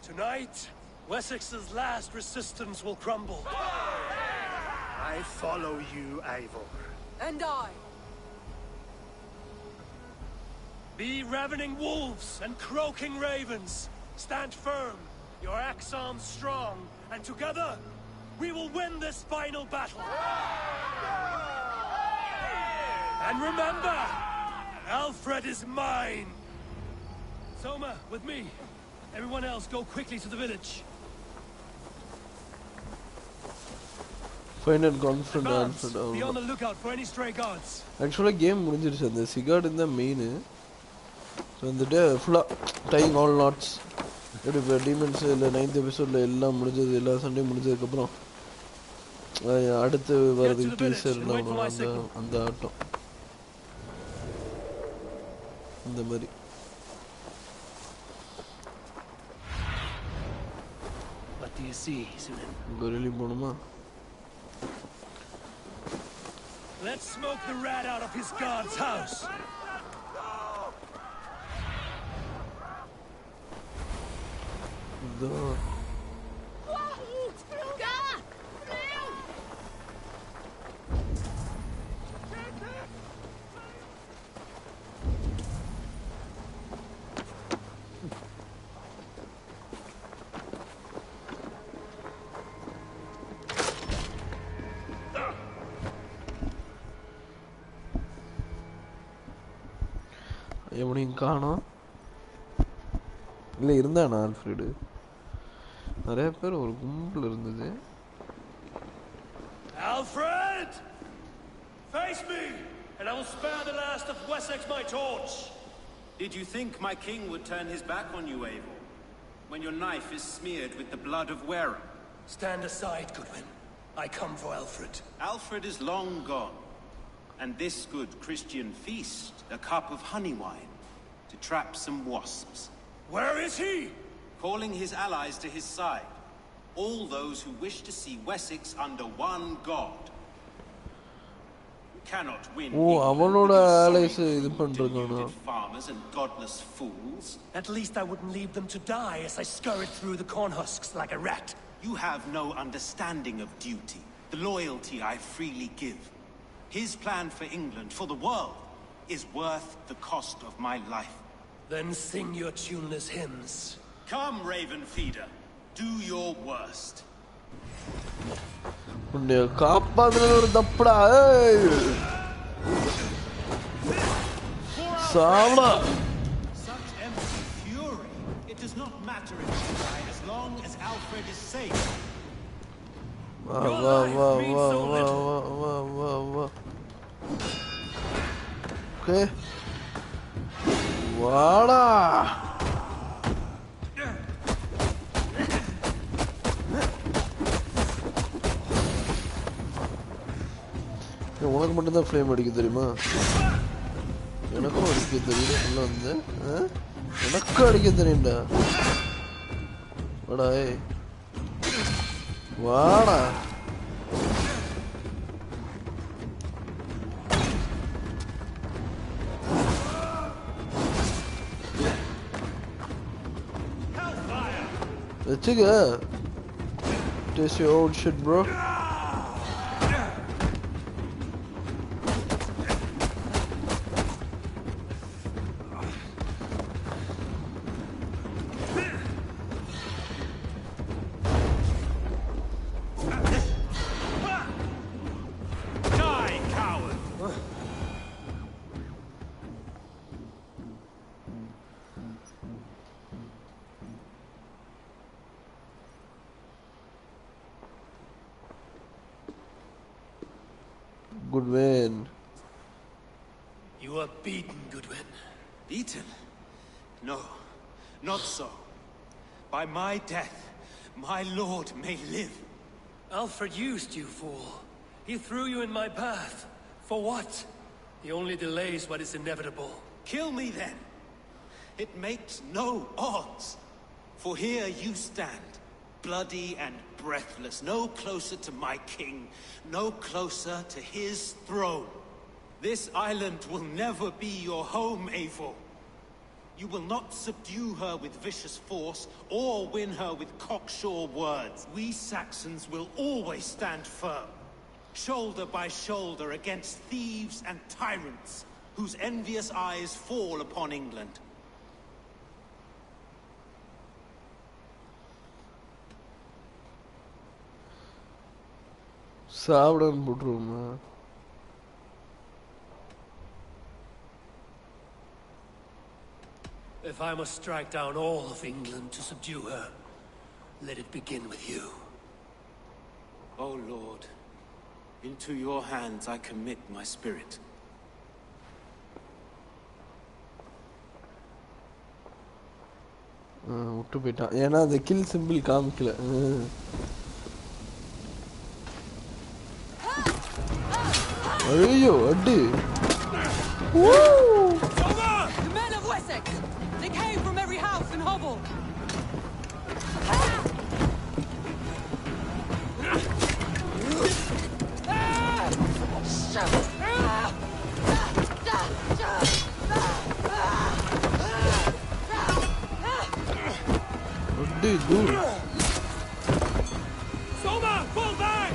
Tonight, Wessex's last resistance will crumble. I follow you, Eivor. And I. Be ravening wolves and croaking ravens. Stand firm, your axe arms strong, and together, we will win this final battle. And remember, Alfred is mine. Soma, with me. Everyone else, go quickly to the village. Final confront Alfred. Be on the lookout for any stray guards. Actually, game முடிஞ்சிருச்சு. அந்த சிகார்ட் இந்த main. So வந்துட்டு ஃபுல்லாக dyeing all knots எப்படி இப்போ demons இல்லை 9th எபிசோடில் எல்லாம் முடிஞ்சது எல்லா சண்டையும் முடிஞ்சதுக்கப்புறம் அடுத்து வர்றதுக்கு டீசர் அந்த அந்த ஆட்டம் இந்த மாதிரி வெளியே போகணுமா? Let's smoke the rat out of his guard's house. எவனையும் காணோம். இல்லை இருந்தானா ஆல்ஃப்ரெடு? நிறைய பேர் ஒரு கும்பல் இருந்தது. Alfred! Face me, and I will spare the last of Wessex my torch. Did you think my king would turn his back on you, Eivor? When your knife is smeared with the blood of Wareham? Stand aside, Goodwin. I come for Alfred. Alfred is long gone. And this good Christian feast, a cup of honey wine, to trap some wasps. Where is he? Calling his allies to his side. All those who wish to see Wessex under one god. You cannot win அவனோட allies இது பண்றாங்க. Farmers and godless fools. At least I wouldn't leave them to die as I scurried through the corn husks like a rat. You have no understanding of duty, the loyalty I freely give. His plan for England, for the world, is worth the cost of my life. Then sing your tuneless hymns. Come, Raven Feeder. Do your worst. உன்னை காப்பாத்துறது ஒரு தப்புடா. சாவா. Such empty fury. It does not matter if you die as long as Alfred is safe. வா வா வா வா வா வா வா வா. ஓகே. வாடா. உனக்கு மட்டும்தான் ஃப்ளேம் அடிக்க தெரியுமா? எனக்கும் அடிக்க தெரியும். உள்ள வந்து எனக்கும் அடிக்க தெரியும்டா. வாடா ஏய் வாடா. வச்சுக்க. Taste your old shit, bro. Goodwin. You are beaten, Goodwin. Beaten? No, not so. By my death, my lord may live. Alfred used you, fool. He threw you in my path. For what? He only delays what is inevitable. Kill me then. It makes no odds. For here you stand, bloody and breathless, no closer to my king, no closer to his throne. This island will never be your home, Eivor. You will not subdue her with vicious force, or win her with cocksure words. We Saxons will always stand firm, shoulder by shoulder against thieves and tyrants, whose envious eyes fall upon England. சாவடன் போட்டுருவோமா? If I must strike down all of England to subdue her, let it begin with you. O Lord, into your hands I commit my spirit. விட்டு போயிட்டான். ஏன்னா அந்த kill simple காமிக்கல. ஐயோ அடி. The men of Wessex! They came from every house and hovel! அடி தூர். Soma, fall back!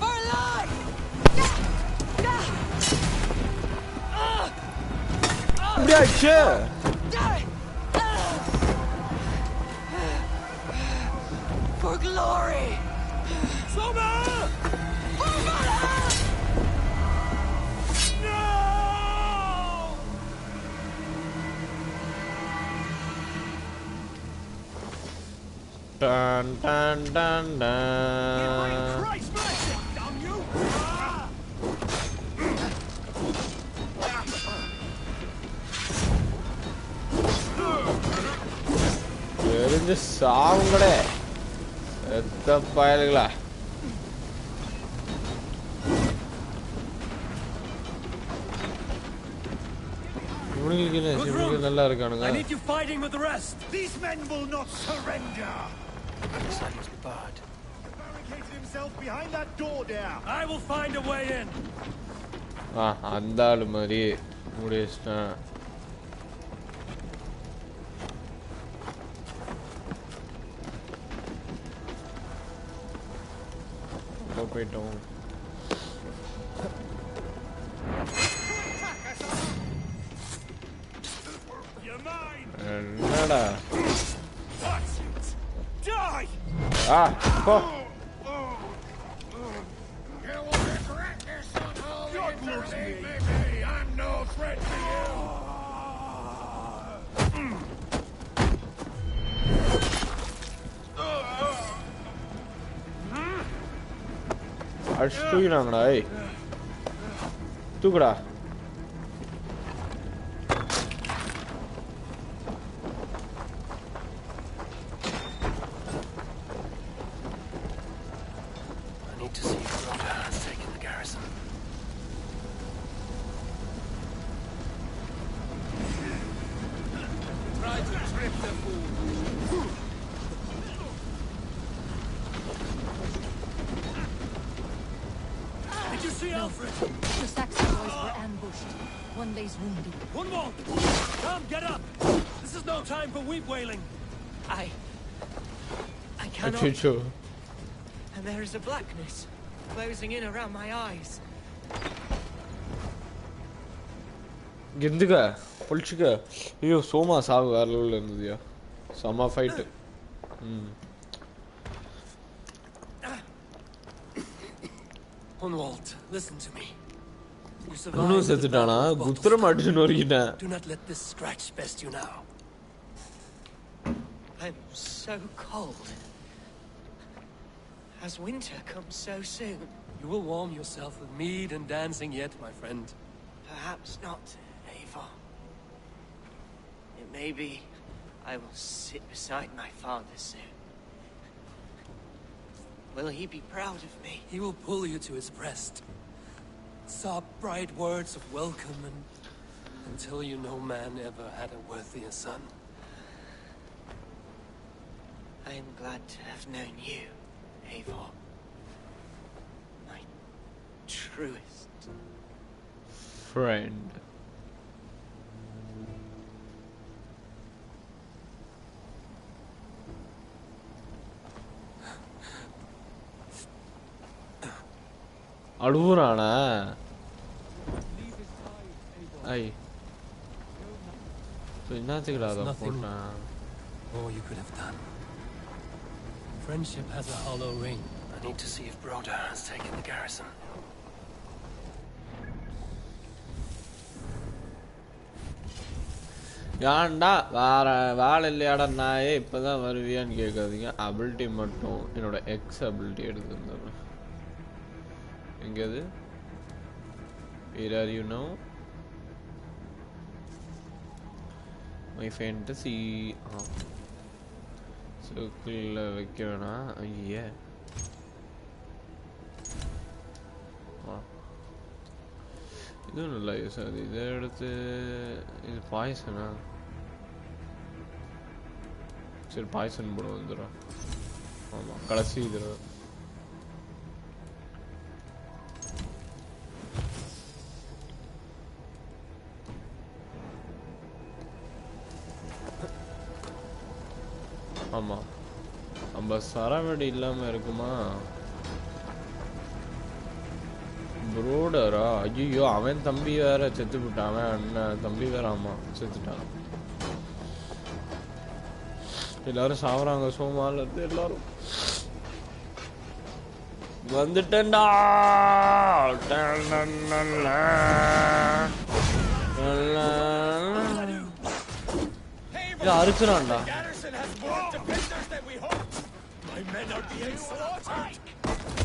For life! Блядь, For glory! Soma! For Valhalla! No! Dun dun dun dun. Christ bless it, damn you! எரிஞ்சு சாவுங்களே எத்த பயலுங்களா. இவனுங்களுக்கு நல்லா இருக்கானுங்க. I need you fighting with the rest. These men will not surrender. The side must be barred. He barricaded himself behind that door there. I will find a way in. அந்த ஆளு மாதிரி முடிச்சிட்டான். போயிட்டோம். என்னடா போ. அடிச்சு தூக்கினாங்கடா. தூக்குடா. The Saxon boys were ambushed. One lays wounded. One more! Come, get up! This is no time for weep wailing. I cannot. And there is a blackness closing in around my eyes. గిందుక పొలిచిక అయ్యో సోమా సాగు వేరే level இருந்ததுயா. సమ fight. Hunwald, listen to me. You அவனு செத்துட்டானா? குத்துரம் அடிச்சு நொறுக்கிட்டேன். Do not let this scratch best you now. I'm so cold. Has winter come so soon? You will warm yourself with mead and dancing yet, my friend. Perhaps not, Eivor. It may be I will sit beside my father soon. Will he be proud of me? He will pull you to his breast. Sob bright words of welcome until you no man ever had a worthier son. I am glad to have known you, Eivor. My truest friend. அழுவுறானா? ஐ என்னத்துக்குடா அத போட்டான்? All you could have done. Friendship has a hollow ring. I need to see if Broder has taken the garrison. ஏன்டா வேலை இல்லையாடா நாயே இப்பதான் வருவியான்னு கேட்காதீங்க. Ability மட்டும் என்னோட எக்ஸ் அபிலிட்டி எடுத்து இருந்தேன். எங்கது? Where are you now? My fantasy. சர்க்கிளில் வைக்க வேணாம். ஐயா இதுவும் நல்லா யூஸ் ஆகுது. இதை எடுத்து இது பாய்சனா? சரி பாய்சன் போட வந்துடும். ஆமாம் கடைசி இதில் ஆமாம் நம்ம சரவெடி இல்லாமல் இருக்குமா? புரோடரா? ஐயோ அவன் தம்பி வேற செத்து விட்டான். அவன் அண்ணன் தம்பி வேற. ஆமாம் செத்துட்டான். எல்லாரும் சாவறாங்க. சோமால இருந்து எல்லாரும் வந்துட்டேன்டா. அறுக்குறான்டா. My men are being slaughtered.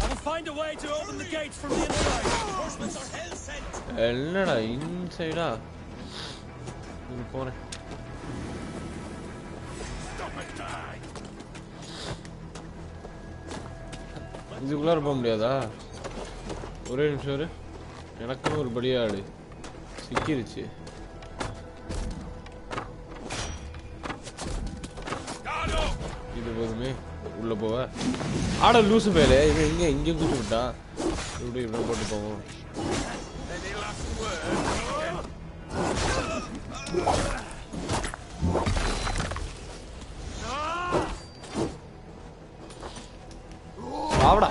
I will find a way to open the gates from the inside. Horsemen are hell sent. என்னடா இன்சைடா இது போறேன். இதுக்குள்ளார போக முடியாதா? ஒரே நிமிஷம் இரு. எனக்குன்னு ஒரு படியாடு சிக்கிருச்சு. இது போதுமே உள்ள போவ. ஆட லூசு பேரு இவன் இங்கே கூட்டு விட்டா இப்படி இப்படி போட்டு போவோம். ஆவடா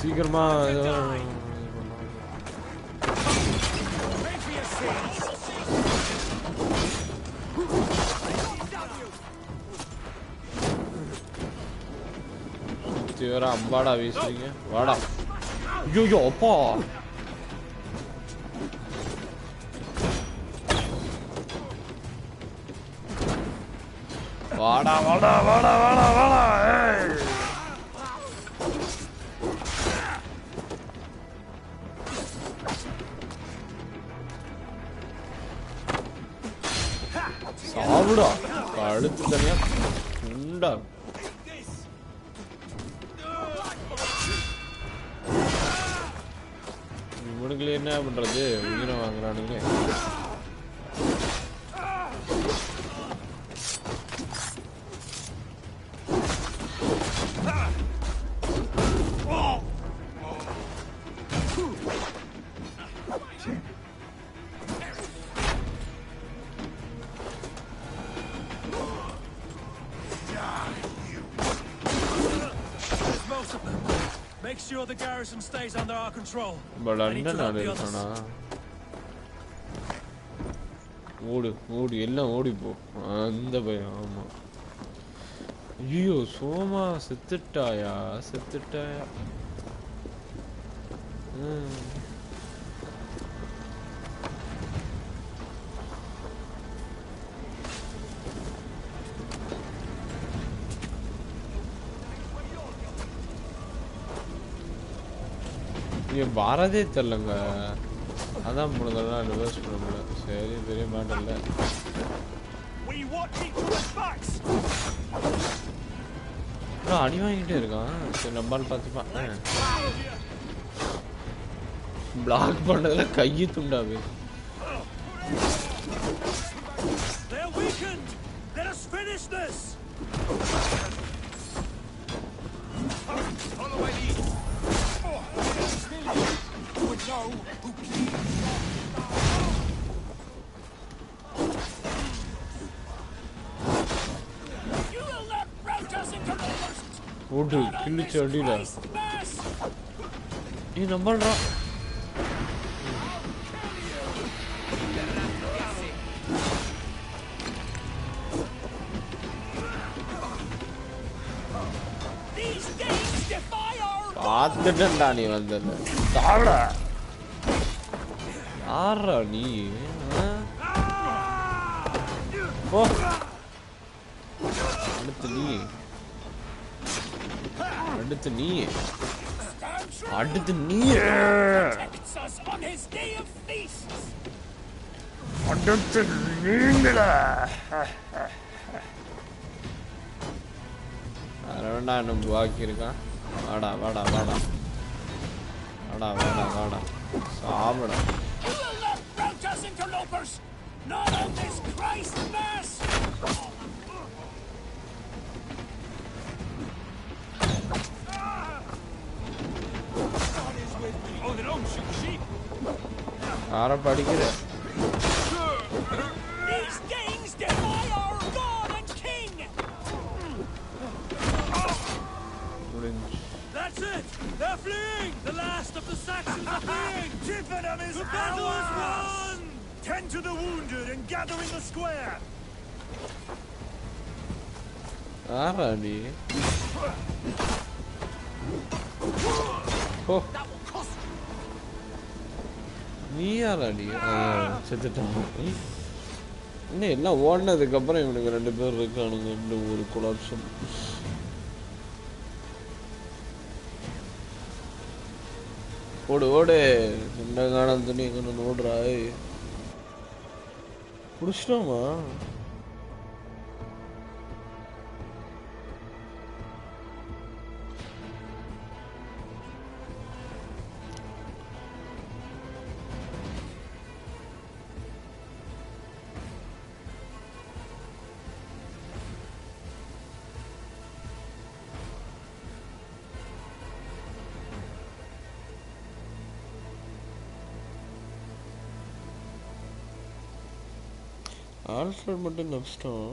சீக்கிரமா வேற அம்பாடா வீசுறீங்க. வாடா. ஐயோ அப்பா வாடா வாடா வாடா வாடா வாடா. சாவுடா கழுத்து தனியா உண்டா. இவனுக்குள்ள என்ன பண்றது? உயிரை வாங்குறானுங்க. Make sure the garrison stays under our control. But ஓடு எல்லாம் ஓடி போ. அந்த பயம். ஆமா. ஐயோ சோமா செத்துட்டாயா? இங்க வரதே தெரியலங்க. அதான் முழுதெல்லாம் ரிவர்ஸ் பண்ண முடியல. சரி பெரிய மாட்டல. அடி வாங்கிட்டே இருக்கான். சரி நம்மால் பார்த்துப்பான். பிளாக் பண்ணதுல கையை துண்டாவே. ஓடு கிழிச்சு அடிடா. நீ நம்பல்றா. பார்த்துட்டா நீ வந்தல. தாடா யாரா நீ? ஓ அடுத்து நீ அடுத்து நீங்களா? வேண்டா நம்ம பாக்கி இருக்கான். வாடா வாடா வாடா வாடா வாடா வாடா சாப்பிடா. யார படிக்கிற? That's it! They're fleeing! The last of the Saxons are fleeing! Chippenham is the battle is won! Tend to the wounded and gather in the square! Arani. Oh. நீ யாராடி செத்துட்டான் இன்னும் எல்லாம் ஓடினதுக்கப்புறம் இவனுக்கு 2 பேர் இருக்கானுங்க இந்த ஒரு கொலாப்ஷன் ஓடு ஓடு என்ன காணாது துணி எங்கே ஓடுறாய் பிடிச்சிட்டோமா Alfred மட்டும் நஷ்டம்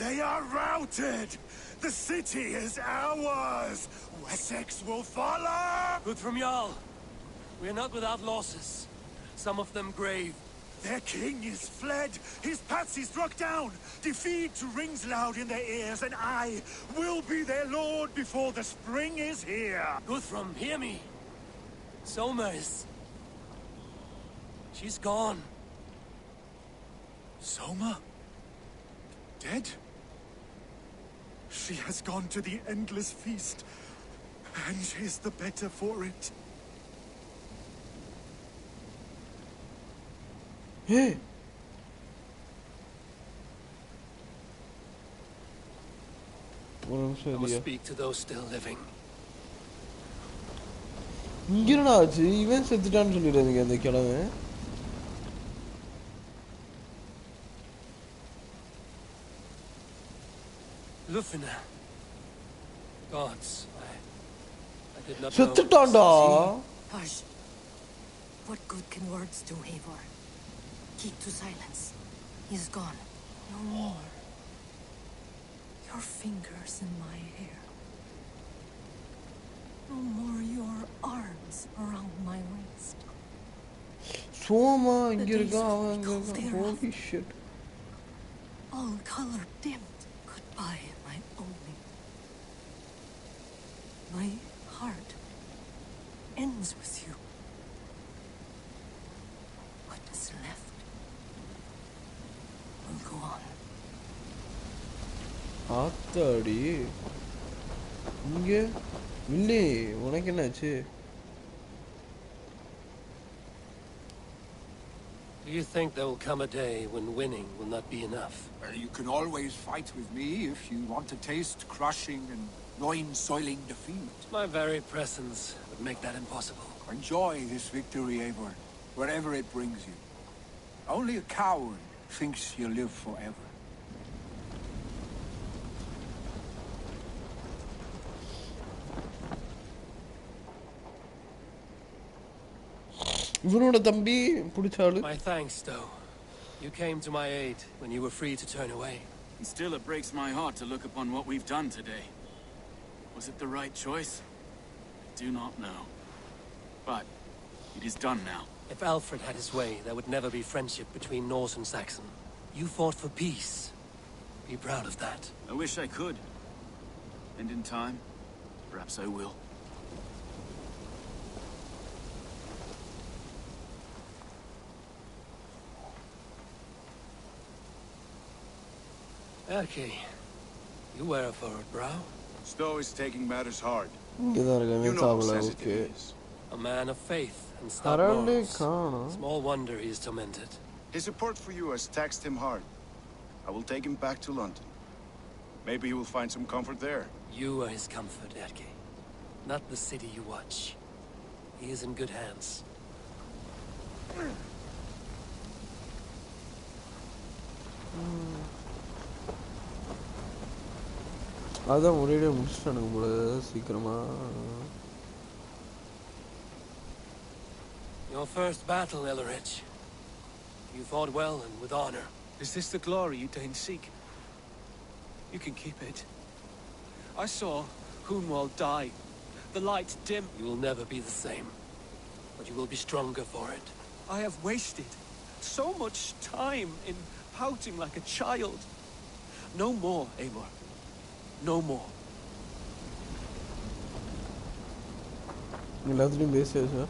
They are routed! The city is ours! Wessex will follow! Good from Jarl. We're not without losses. Some of them grave. Their king is fled! His patsy struck down! Defeat rings loud in their ears, and I will be their lord before the spring is here! Guthrum, hear me! Somers. She's gone. Soma? Dead? She has gone to the endless feast, and is the better for it. Hey! I must speak to those still living. இங்க என்னடா ஆச்சு இவன் செத்துட்டான்னு சொல்லிடுறீங்க அந்த கிழமை Lufina. Gods, I did not செத்துட்டான்டா Hush. What good can words do, Eivor? Keep to silence. He's gone. No more. Your fingers in my hair. No more your arms around my waist. Soma, இங்க இருக்கா அவன் அங்க இருக்கான் holy shit. All color dimmed. Goodbye, my only. My heart ends with you. What is left will go on. ஆத்தாடி இங்க இல்லே உனக்கு என்னாச்சு Do you think there will come a day when winning will not be enough? Well, you can always fight with me if you want to taste crushing and loin-soiling defeat. My very presence would make that impossible. Enjoy this victory, Eivor, wherever it brings you. Only a coward thinks you'll live forever. இவனோட தம்பி புடிச்சாளு My thanks, though. You came to my aid when you were free to turn away. And still it breaks my heart to look upon what we've done today. Was it the right choice? I do not know. But it is done now. If Alfred had his way, there would never be friendship between Norse and Saxon. You fought for peace. Be proud of that. I wish I could. And in time, perhaps I will. Okay. You wear a furrowed brow. Stowe is taking matters hard. You know how sensitive he is. A man of faith and stout morals. Kana. Small wonder he is tormented. His support for you has taxed him hard. I will take him back to London. Maybe he will find some comfort there. You are his comfort, Erke. Not the city you watch. He is in good hands. அதான் ஒரேடியா முடிச்சிட்டானுங்க போல சீக்கிரமா Your first battle, Ellerich. You fought well and with honor. Is this the glory you deign seek? You can keep it. I saw Hunwald die. The light dim. You will never be the same. But you will be stronger for it. I have wasted so much time in pouting like a child. No more, Eivor. No more. எல்லாத்துலேயும் பேசியாச்சா?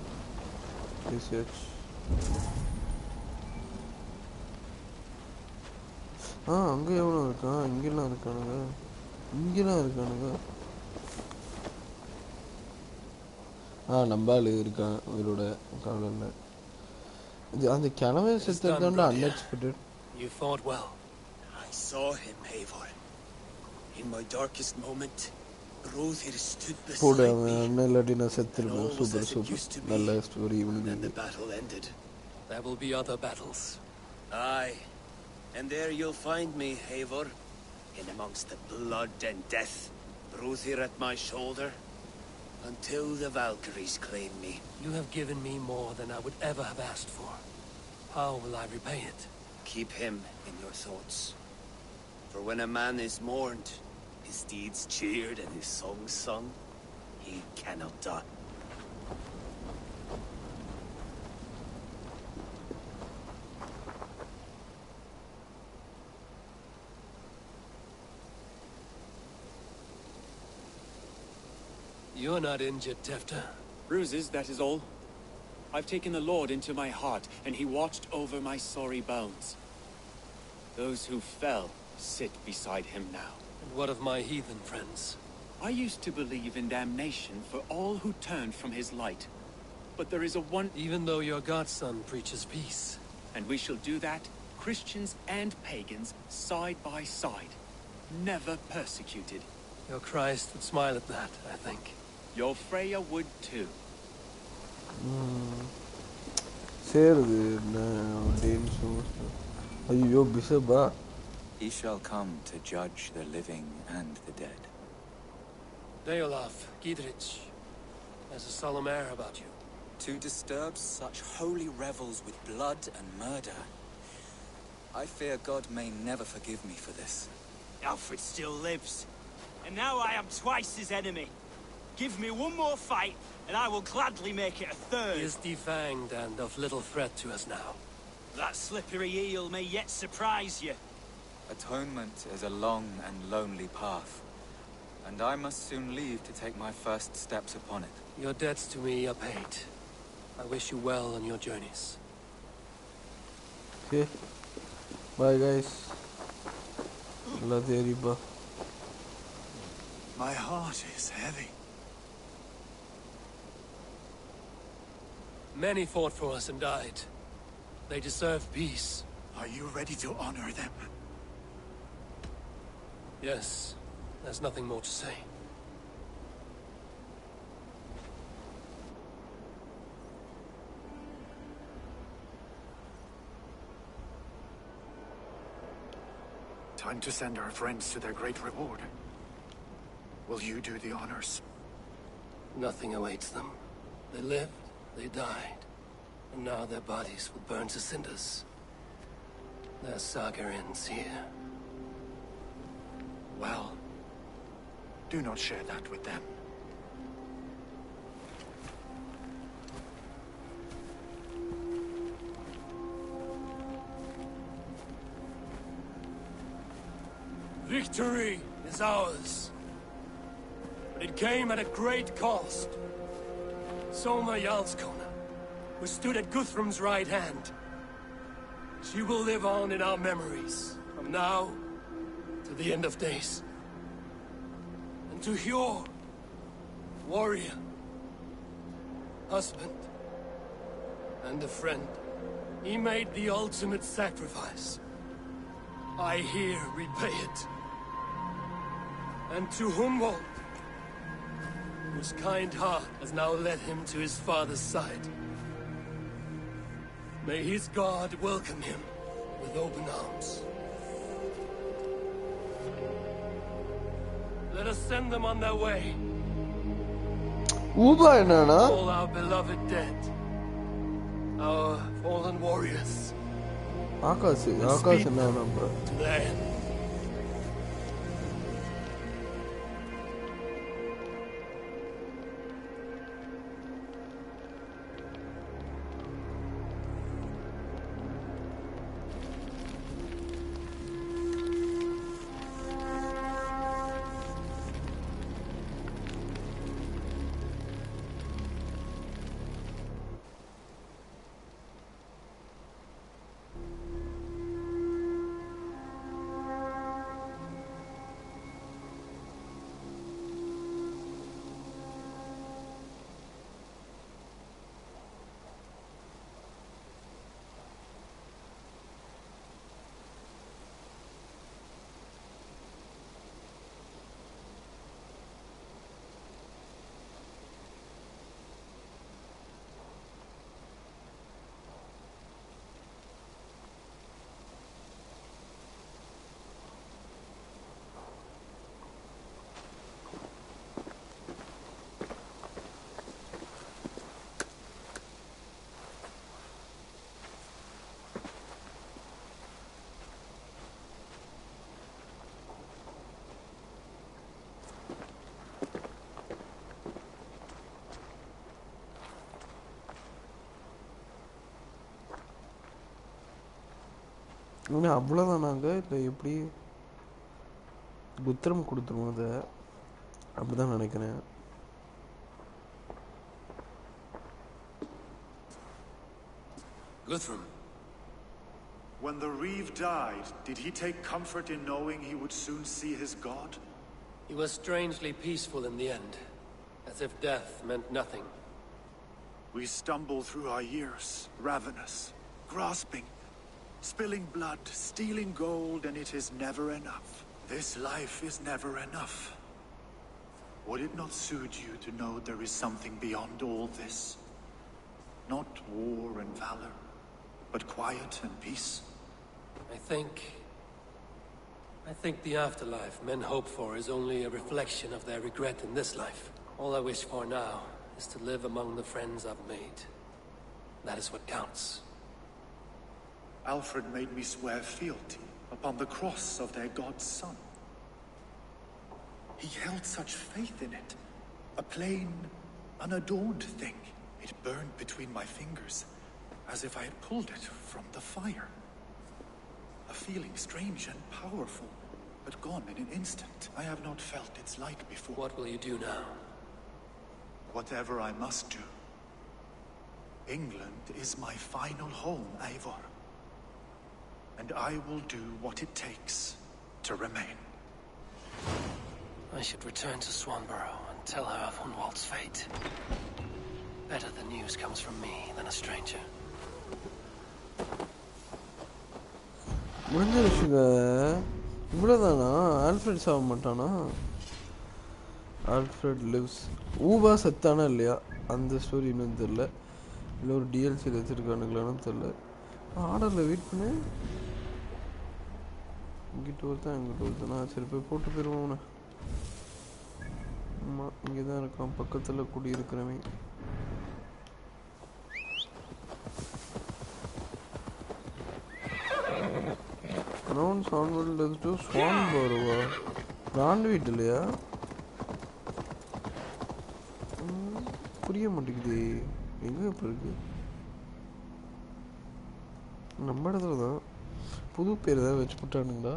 பேசியாச்சு. அங்கே எவ்வளோ இருக்கான்? இங்கெல்லாம் இருக்கானுங்க. இங்கெல்லாம் இருக்கானுங்க. நம்ம ஆள் இருக்கான் உயிரோட. கவலை இல்லை. அந்த கிழமை செத்துதான்டா unexpected. You fought well. I saw him, Eivor. In my darkest moment, Hrothir stood beside me. Super. Nalla story and then the battle ended. There will be other battles. Aye. And there you'll find me, Eivor. In amongst the blood and death. Hrothir at my shoulder. Until the Valkyries claim me. You have given me more than I would ever have asked for. How will I repay it? Keep him in your thoughts. For when a man is mourned, his deeds cheered and his songs sung, he cannot die. You're not injured, Tefta. Bruises, that is all. I've taken the Lord into my heart, and he watched over my sorry bones. Those who fell sit beside him now. And what of my heathen friends? I used to believe in damnation for all who turned from his light. But there is a one... Even though your godson preaches peace. And we shall do that, Christians and pagans, side by side. Never persecuted. Your Christ would smile at that, I think. Your Freya would too. He shall come to judge the living and the dead. Deolaf, Gidrich, there's a solemn air about you. To disturb such holy revels with blood and murder. I fear God may never forgive me for this. Alfred still lives. And now I am twice his enemy. Give me one more fight, and I will gladly make it a third. He is defanged and of little threat to us now. That slippery eel may yet surprise you. Atonement is a long and lonely path, and I must soon leave to take my first steps upon it. Your debts to me are paid. I wish you well on your journeys. Okay. Bye, guys. My heart is heavy. Many fought for us and died. They deserve peace. Are you ready to honor them? Yes. There's nothing more to say. Time to send our friends to their great reward. Will you do the honors? Nothing awaits them. They lived, they died, and now their bodies will burn to cinders. Their saga ends here. Well, do not share that with them. Victory is ours. But it came at a great cost. Soma Jarlskona, who stood at Guthrum's right hand. She will live on in our memories, from now to the end of days. And to Hjor, warrior, husband, and a friend, he made the ultimate sacrifice. I here repay it. And to Hunwald, whose kind heart has now led him to his father's side. May his God welcome him with open arms. Let us send them on their way. All our beloved dead. Our fallen warriors. Akash என்ன நம்புற? To their end. இன்னும் அவ்வளோதான் நாங்கள் இல்லை எப்படி குத்திரம் கொடுத்துருவோம் அதை அப்படிதான் நினைக்கிறேன். Guthrum. When the Reeve died, did he take comfort in knowing he would soon see his god? He was strangely peaceful in the end, as if death meant nothing. We stumble through our years, ravenous, grasping, spilling blood, stealing gold, and it is never enough. This life is never enough. Would it not soothe you to know there is something beyond all this? Not war and valor, but quiet and peace? I think the afterlife men hope for is only a reflection of their regret in this life. All I wish for now is to live among the friends I've made. That is what counts. Alfred made me swear fealty upon the cross of their god's son. He held such faith in it. A plain, unadorned thing. It burned between my fingers, as if I had pulled it from the fire. A feeling strange and powerful, but gone in an instant. I have not felt its like before. What will you do now? Whatever I must do. England is my final home, Eivor. And I will do what it takes to remain. I should return to Swanborough and tell her of Hunwald's fate. Better the news comes from me than a stranger. முடிஞ்சிருச்சுங்க. இவ்வளோதானா? Alfred சாக மாட்டானா? Alfred lives. Uber செத்தானா இல்லையா அந்த story இன்னும் தெரில. இல்லை ஒரு டிஎல்சியில் வச்சுருக்கானுங்களான்னு தெரில. ஆர்டரில் வெயிட் பண்ணு. இங்கிட்ட ஒருத்தான் இங்கிட்ட ஒருத்தானா? சரி போய் போட்டு போயிடுவோம்ண்ணே. ஆமாம் இங்கே தான் இருக்கான் பக்கத்தில் குடியிருக்கிறவன். Crown Soundwell to Swanborough. Randweed இல்லையா? புரிய மாட்டேங்குது. எங்கே இப்போ இருக்கு? நம்ம இடத்துல தான். புது பேர் ஏதாவது வச்சு போட்டானுங்களா?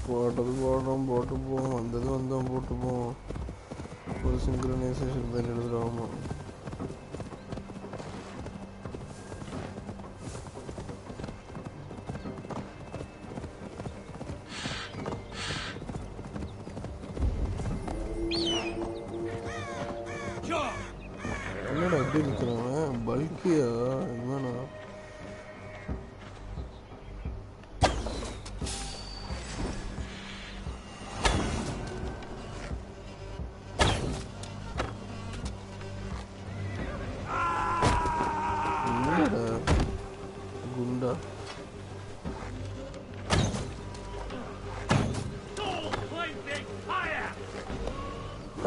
போட்டது போடுறோம் போட்டுப்போம் வந்தது வந்தோம் போட்டுப்போம் ஒரு சிங்க்ரனைசேஷன் பேர் எழுதுகிறோம். என்னடா எப்படி இருக்கிறவன் பல்கியா என்னன்னா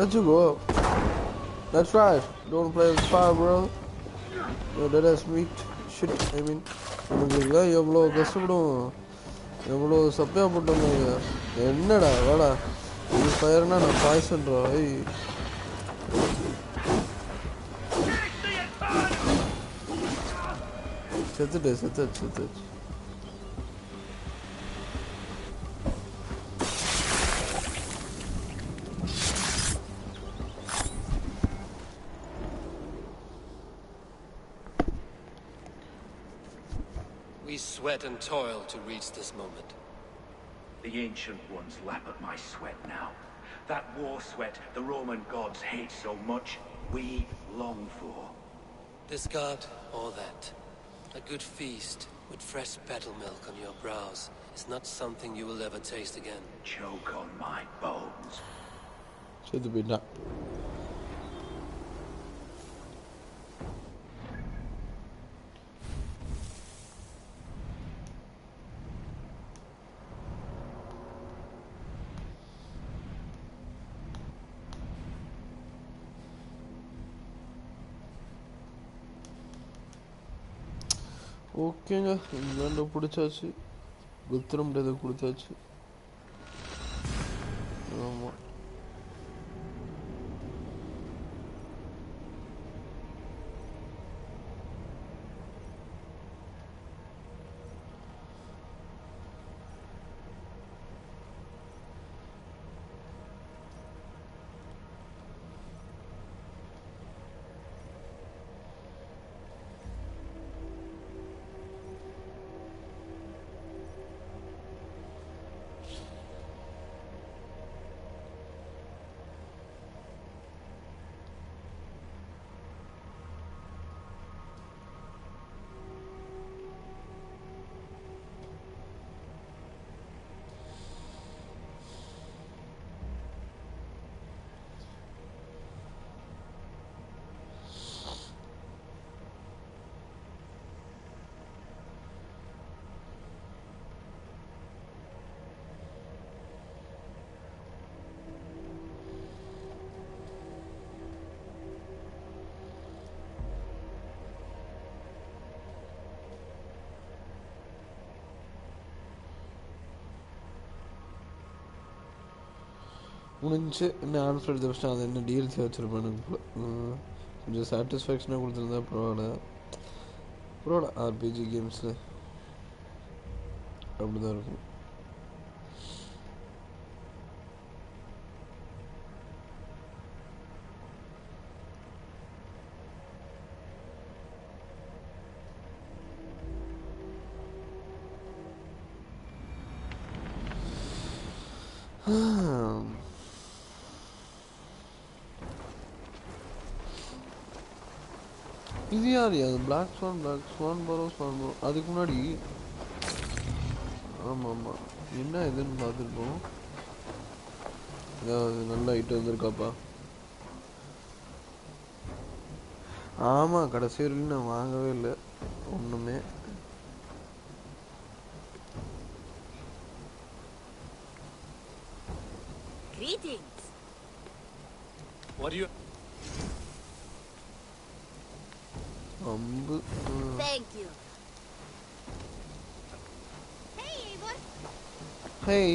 Let's go. That's right. Don't play with fire, bro. That is sweet shit. I mean, நமக்கு எவ்வளோ கஷ்டப்படும், எவ்வளோ சப்பையா போட்டோங்க. என்னடா வாடா, இது ஃபயர்னா நான் பாய்சன்றா. செத்துட்டு We sweat and toil to reach this moment. The ancient ones lap at my sweat now. That war sweat the Roman gods hate so much, we long for. This god, all that. A good feast with fresh battle milk on your brows is not something you will ever taste again. Choke on my bones. Should be not. ஓகேங்க, இந்தாண்ட பிடிச்சாச்சு. குத்திரம் இதை கொடுத்தாச்சு. ஆமாம், முடிஞ்சு இன்னும் answer எடுத்து வச்சுட்டேன். அது என்ன டிஎல்சி வச்சுருப்பேன். எனக்கு கொஞ்சம் சாட்டிஸ்ஃபேக்ஷனாக கொடுத்துருந்தா பரவாயில்ல. ஆர்பிஜி கேம்ஸில் அப்படி தான் இருக்கும். இது யார்? அது பிளாக் ஸ்வான் பரோ அதுக்கு முன்னாடி. ஆமாம், என்ன இதுன்னு பார்த்துருப்போம். ஏதாவது நல்ல ஐட்டம் வந்திருக்காப்பா? ஆமாம், கடைசி வரைக்கும் நான் வாங்கவே இல்லை ஒன்றுமே. Greetings. What do you... Thank you. Hey, Eivor. Hey.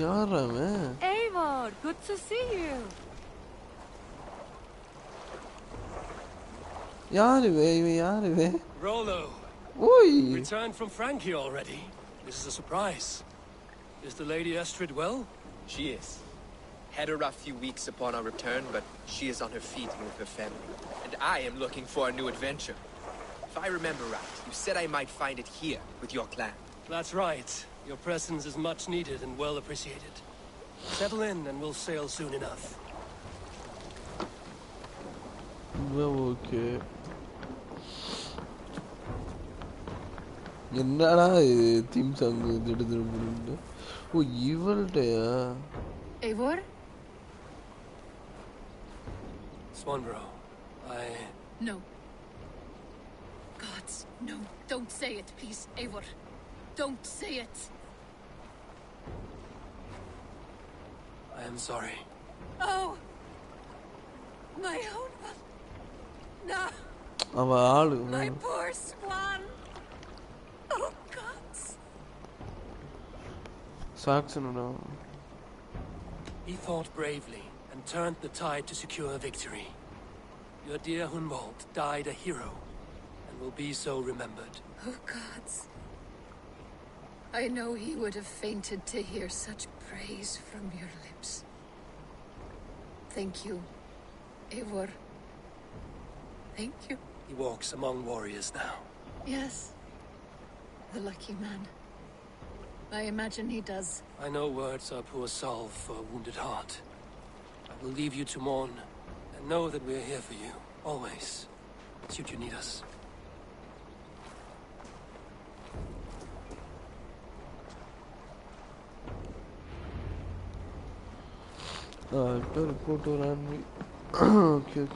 யாரா அவன்? Eivor, good to see you. யாரு இவன்? Rollo. Oi. Returned from Francia already. This is a surprise. Is the Lady Estrid well? She is. Had a rough few weeks upon our return, but she is on her feet and with her family. And I am looking for a new adventure. If I remember right, you said I might find it here, with your clan. That's right. Your presence is much needed and well appreciated. Settle in and we'll sail soon enough. Well, okay. என்னடா theme song திடுதிடு. O இவள்டையா? Eivor? Swanbro, No. Gods, no. Don't say it, please, Eivor. Don't say it. I am sorry. Oh! My own one! No! My poor swan! Oh, gods! Saxon, no. He fought bravely and turned the tide to secure victory. Your dear Hunwald died a hero and will be so remembered. Oh, gods. I know he would have fainted to hear such praise from your lips. Thank you, Eivor. Thank you. He walks among warriors now. Yes. The lucky man. I imagine he does. I know words are poor salve for a wounded heart. I will leave you to mourn, and know that we are here for you, always, should you need us. Report to Ranvi. Okay.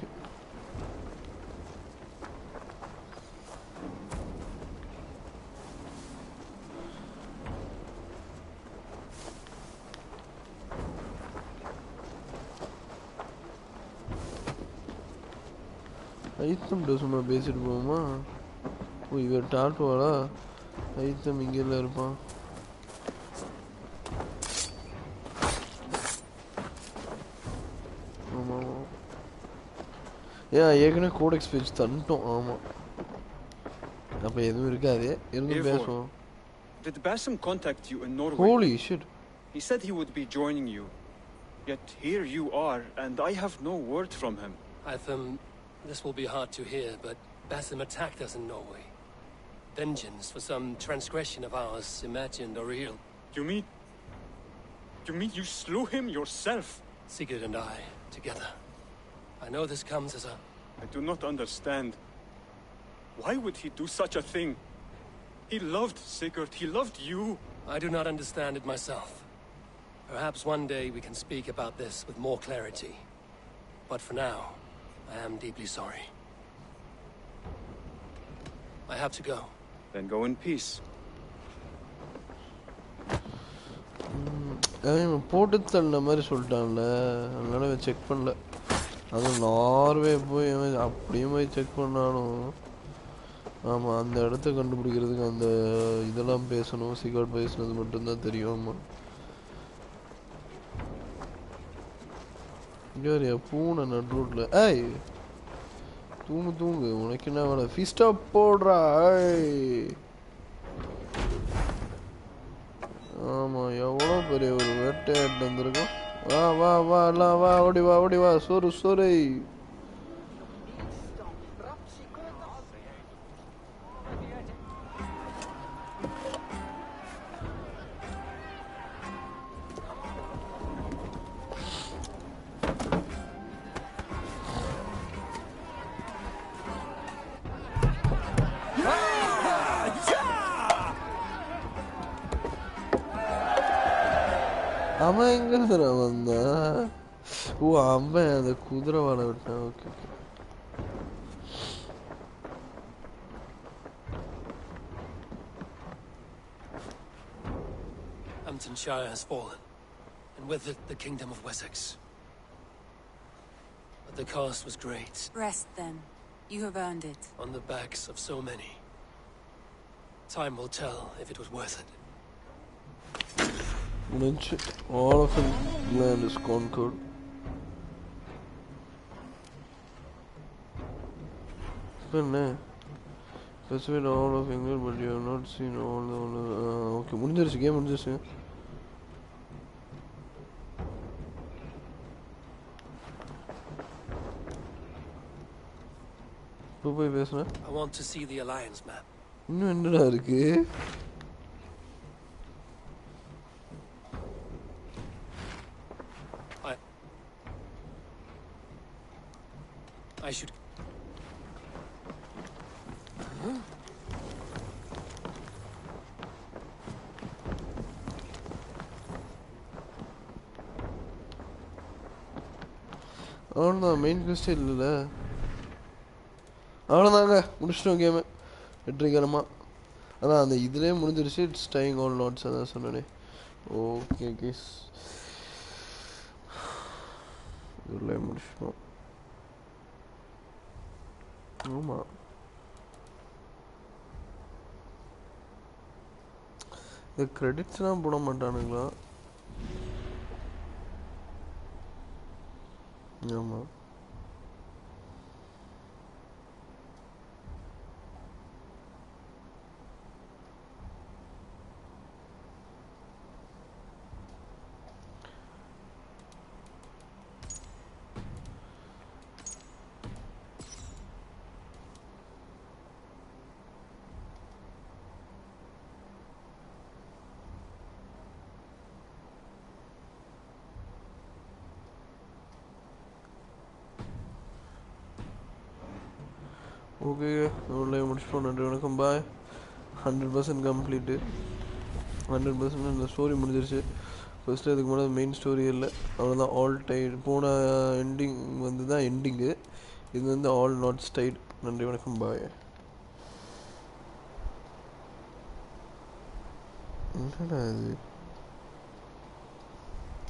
ஐத்தம் சும்மா பேசிட்டு போவோமா? ஓ இவர் டாட்டுவாளா? ஐத்தம் இங்கெல்லாம் இருப்பான். ஆமாம் ஏற்கனவே codex page தந்துட்டோம். ஆமாம் அப்போ எதுவும் இருக்காது. இருந்து பேசுவோம். Did Basim contact you in Norway? Holy shit. He said he would be joining you. Yet here you are, and I have no word from him. This will be hard to hear, but Basim attacked us in Norway. Vengeance for some transgression of ours, imagined or real. You mean you slew him yourself? Sigurd and I, together. I know this comes as a... I do not understand. Why would he do such a thing? He loved Sigurd, he loved you. I do not understand it myself. Perhaps one day we can speak about this with more clarity. But for now, I am deeply sorry. I have to go. Then go in peace. போட்டு தள்ள மாதிரி சொல்லிட்டான்ல, அதனால check பண்ணல. அது Norway போய் அப்படியே போய் check பண்ணாலும் ஆமாம் அந்த இடத்த கண்டுபிடிக்கிறதுக்கு அந்த இதெல்லாம் பேசணும். சிகார்ட் பேசுனது மட்டும்தான் தெரியும். ஆமாம் இங்கே பூனை நடு ரோட்டில். ஏய் தூங்கு உனக்கு என்ன வேலை? ஃபிஸ்டா போடுறா. ஆமாம் எவ்வளோ பெரிய ஒரு வேட்டையாட்டு வந்திருக்கோம். வா எல்லாம் வா ஓடி வா சோறு. அவன் எங்க வந்தா? ஓ அவன் அந்த குதிரை வாழ விட்டான். Okay Hamtunscire has fallen, and with it the kingdom of Wessex. But the cost was great. Rest then. You have earned it. On the backs of so many. Time will tell if it was worth it. All of England is conquered. Persuade all of England, but you have not seen all the... okay, முடிஞ்சிருச்சு. இப்போ போய் பேசுறேன். I want to see the alliance map. இன்னும் என்னடா இருக்கு? I should... அவ்வளோதான் main quest இல்லைல்ல. அவ்வளோதாங்க முடிச்சிட்டோம் கேமு வெற்றிகரமாக. அதான் அந்த இதுலேயே முடிஞ்சிருச்சு. இட்ஸ் டைங் ஆல் நாட்ஸ் அதான் சொன்னேனே. ஓகே கேஸ் இதில் முடிச்சிட்டோம். ஆமாம், இது கிரெடிட்ஸ்லாம் போட மாட்டானுங்களா? ஆமாம். ஓகே, இவ்வளோ முடிச்சுப்போம். நன்றி, வணக்கம், பாய். 100% கம்ப்ளீட்டு. 100% இந்த ஸ்டோரி முடிஞ்சிருச்சு. ஃபஸ்ட்டு அதுக்கு மேலே மெயின் ஸ்டோரி இல்லை, அவ்வளோதான். ஆல் டைட் போன எண்டிங் வந்து தான் எண்டிங்கு. இது வந்து ஆல் நாட் ஸ்டைட். நன்றி, வணக்கம், பாய். என்னடா இது?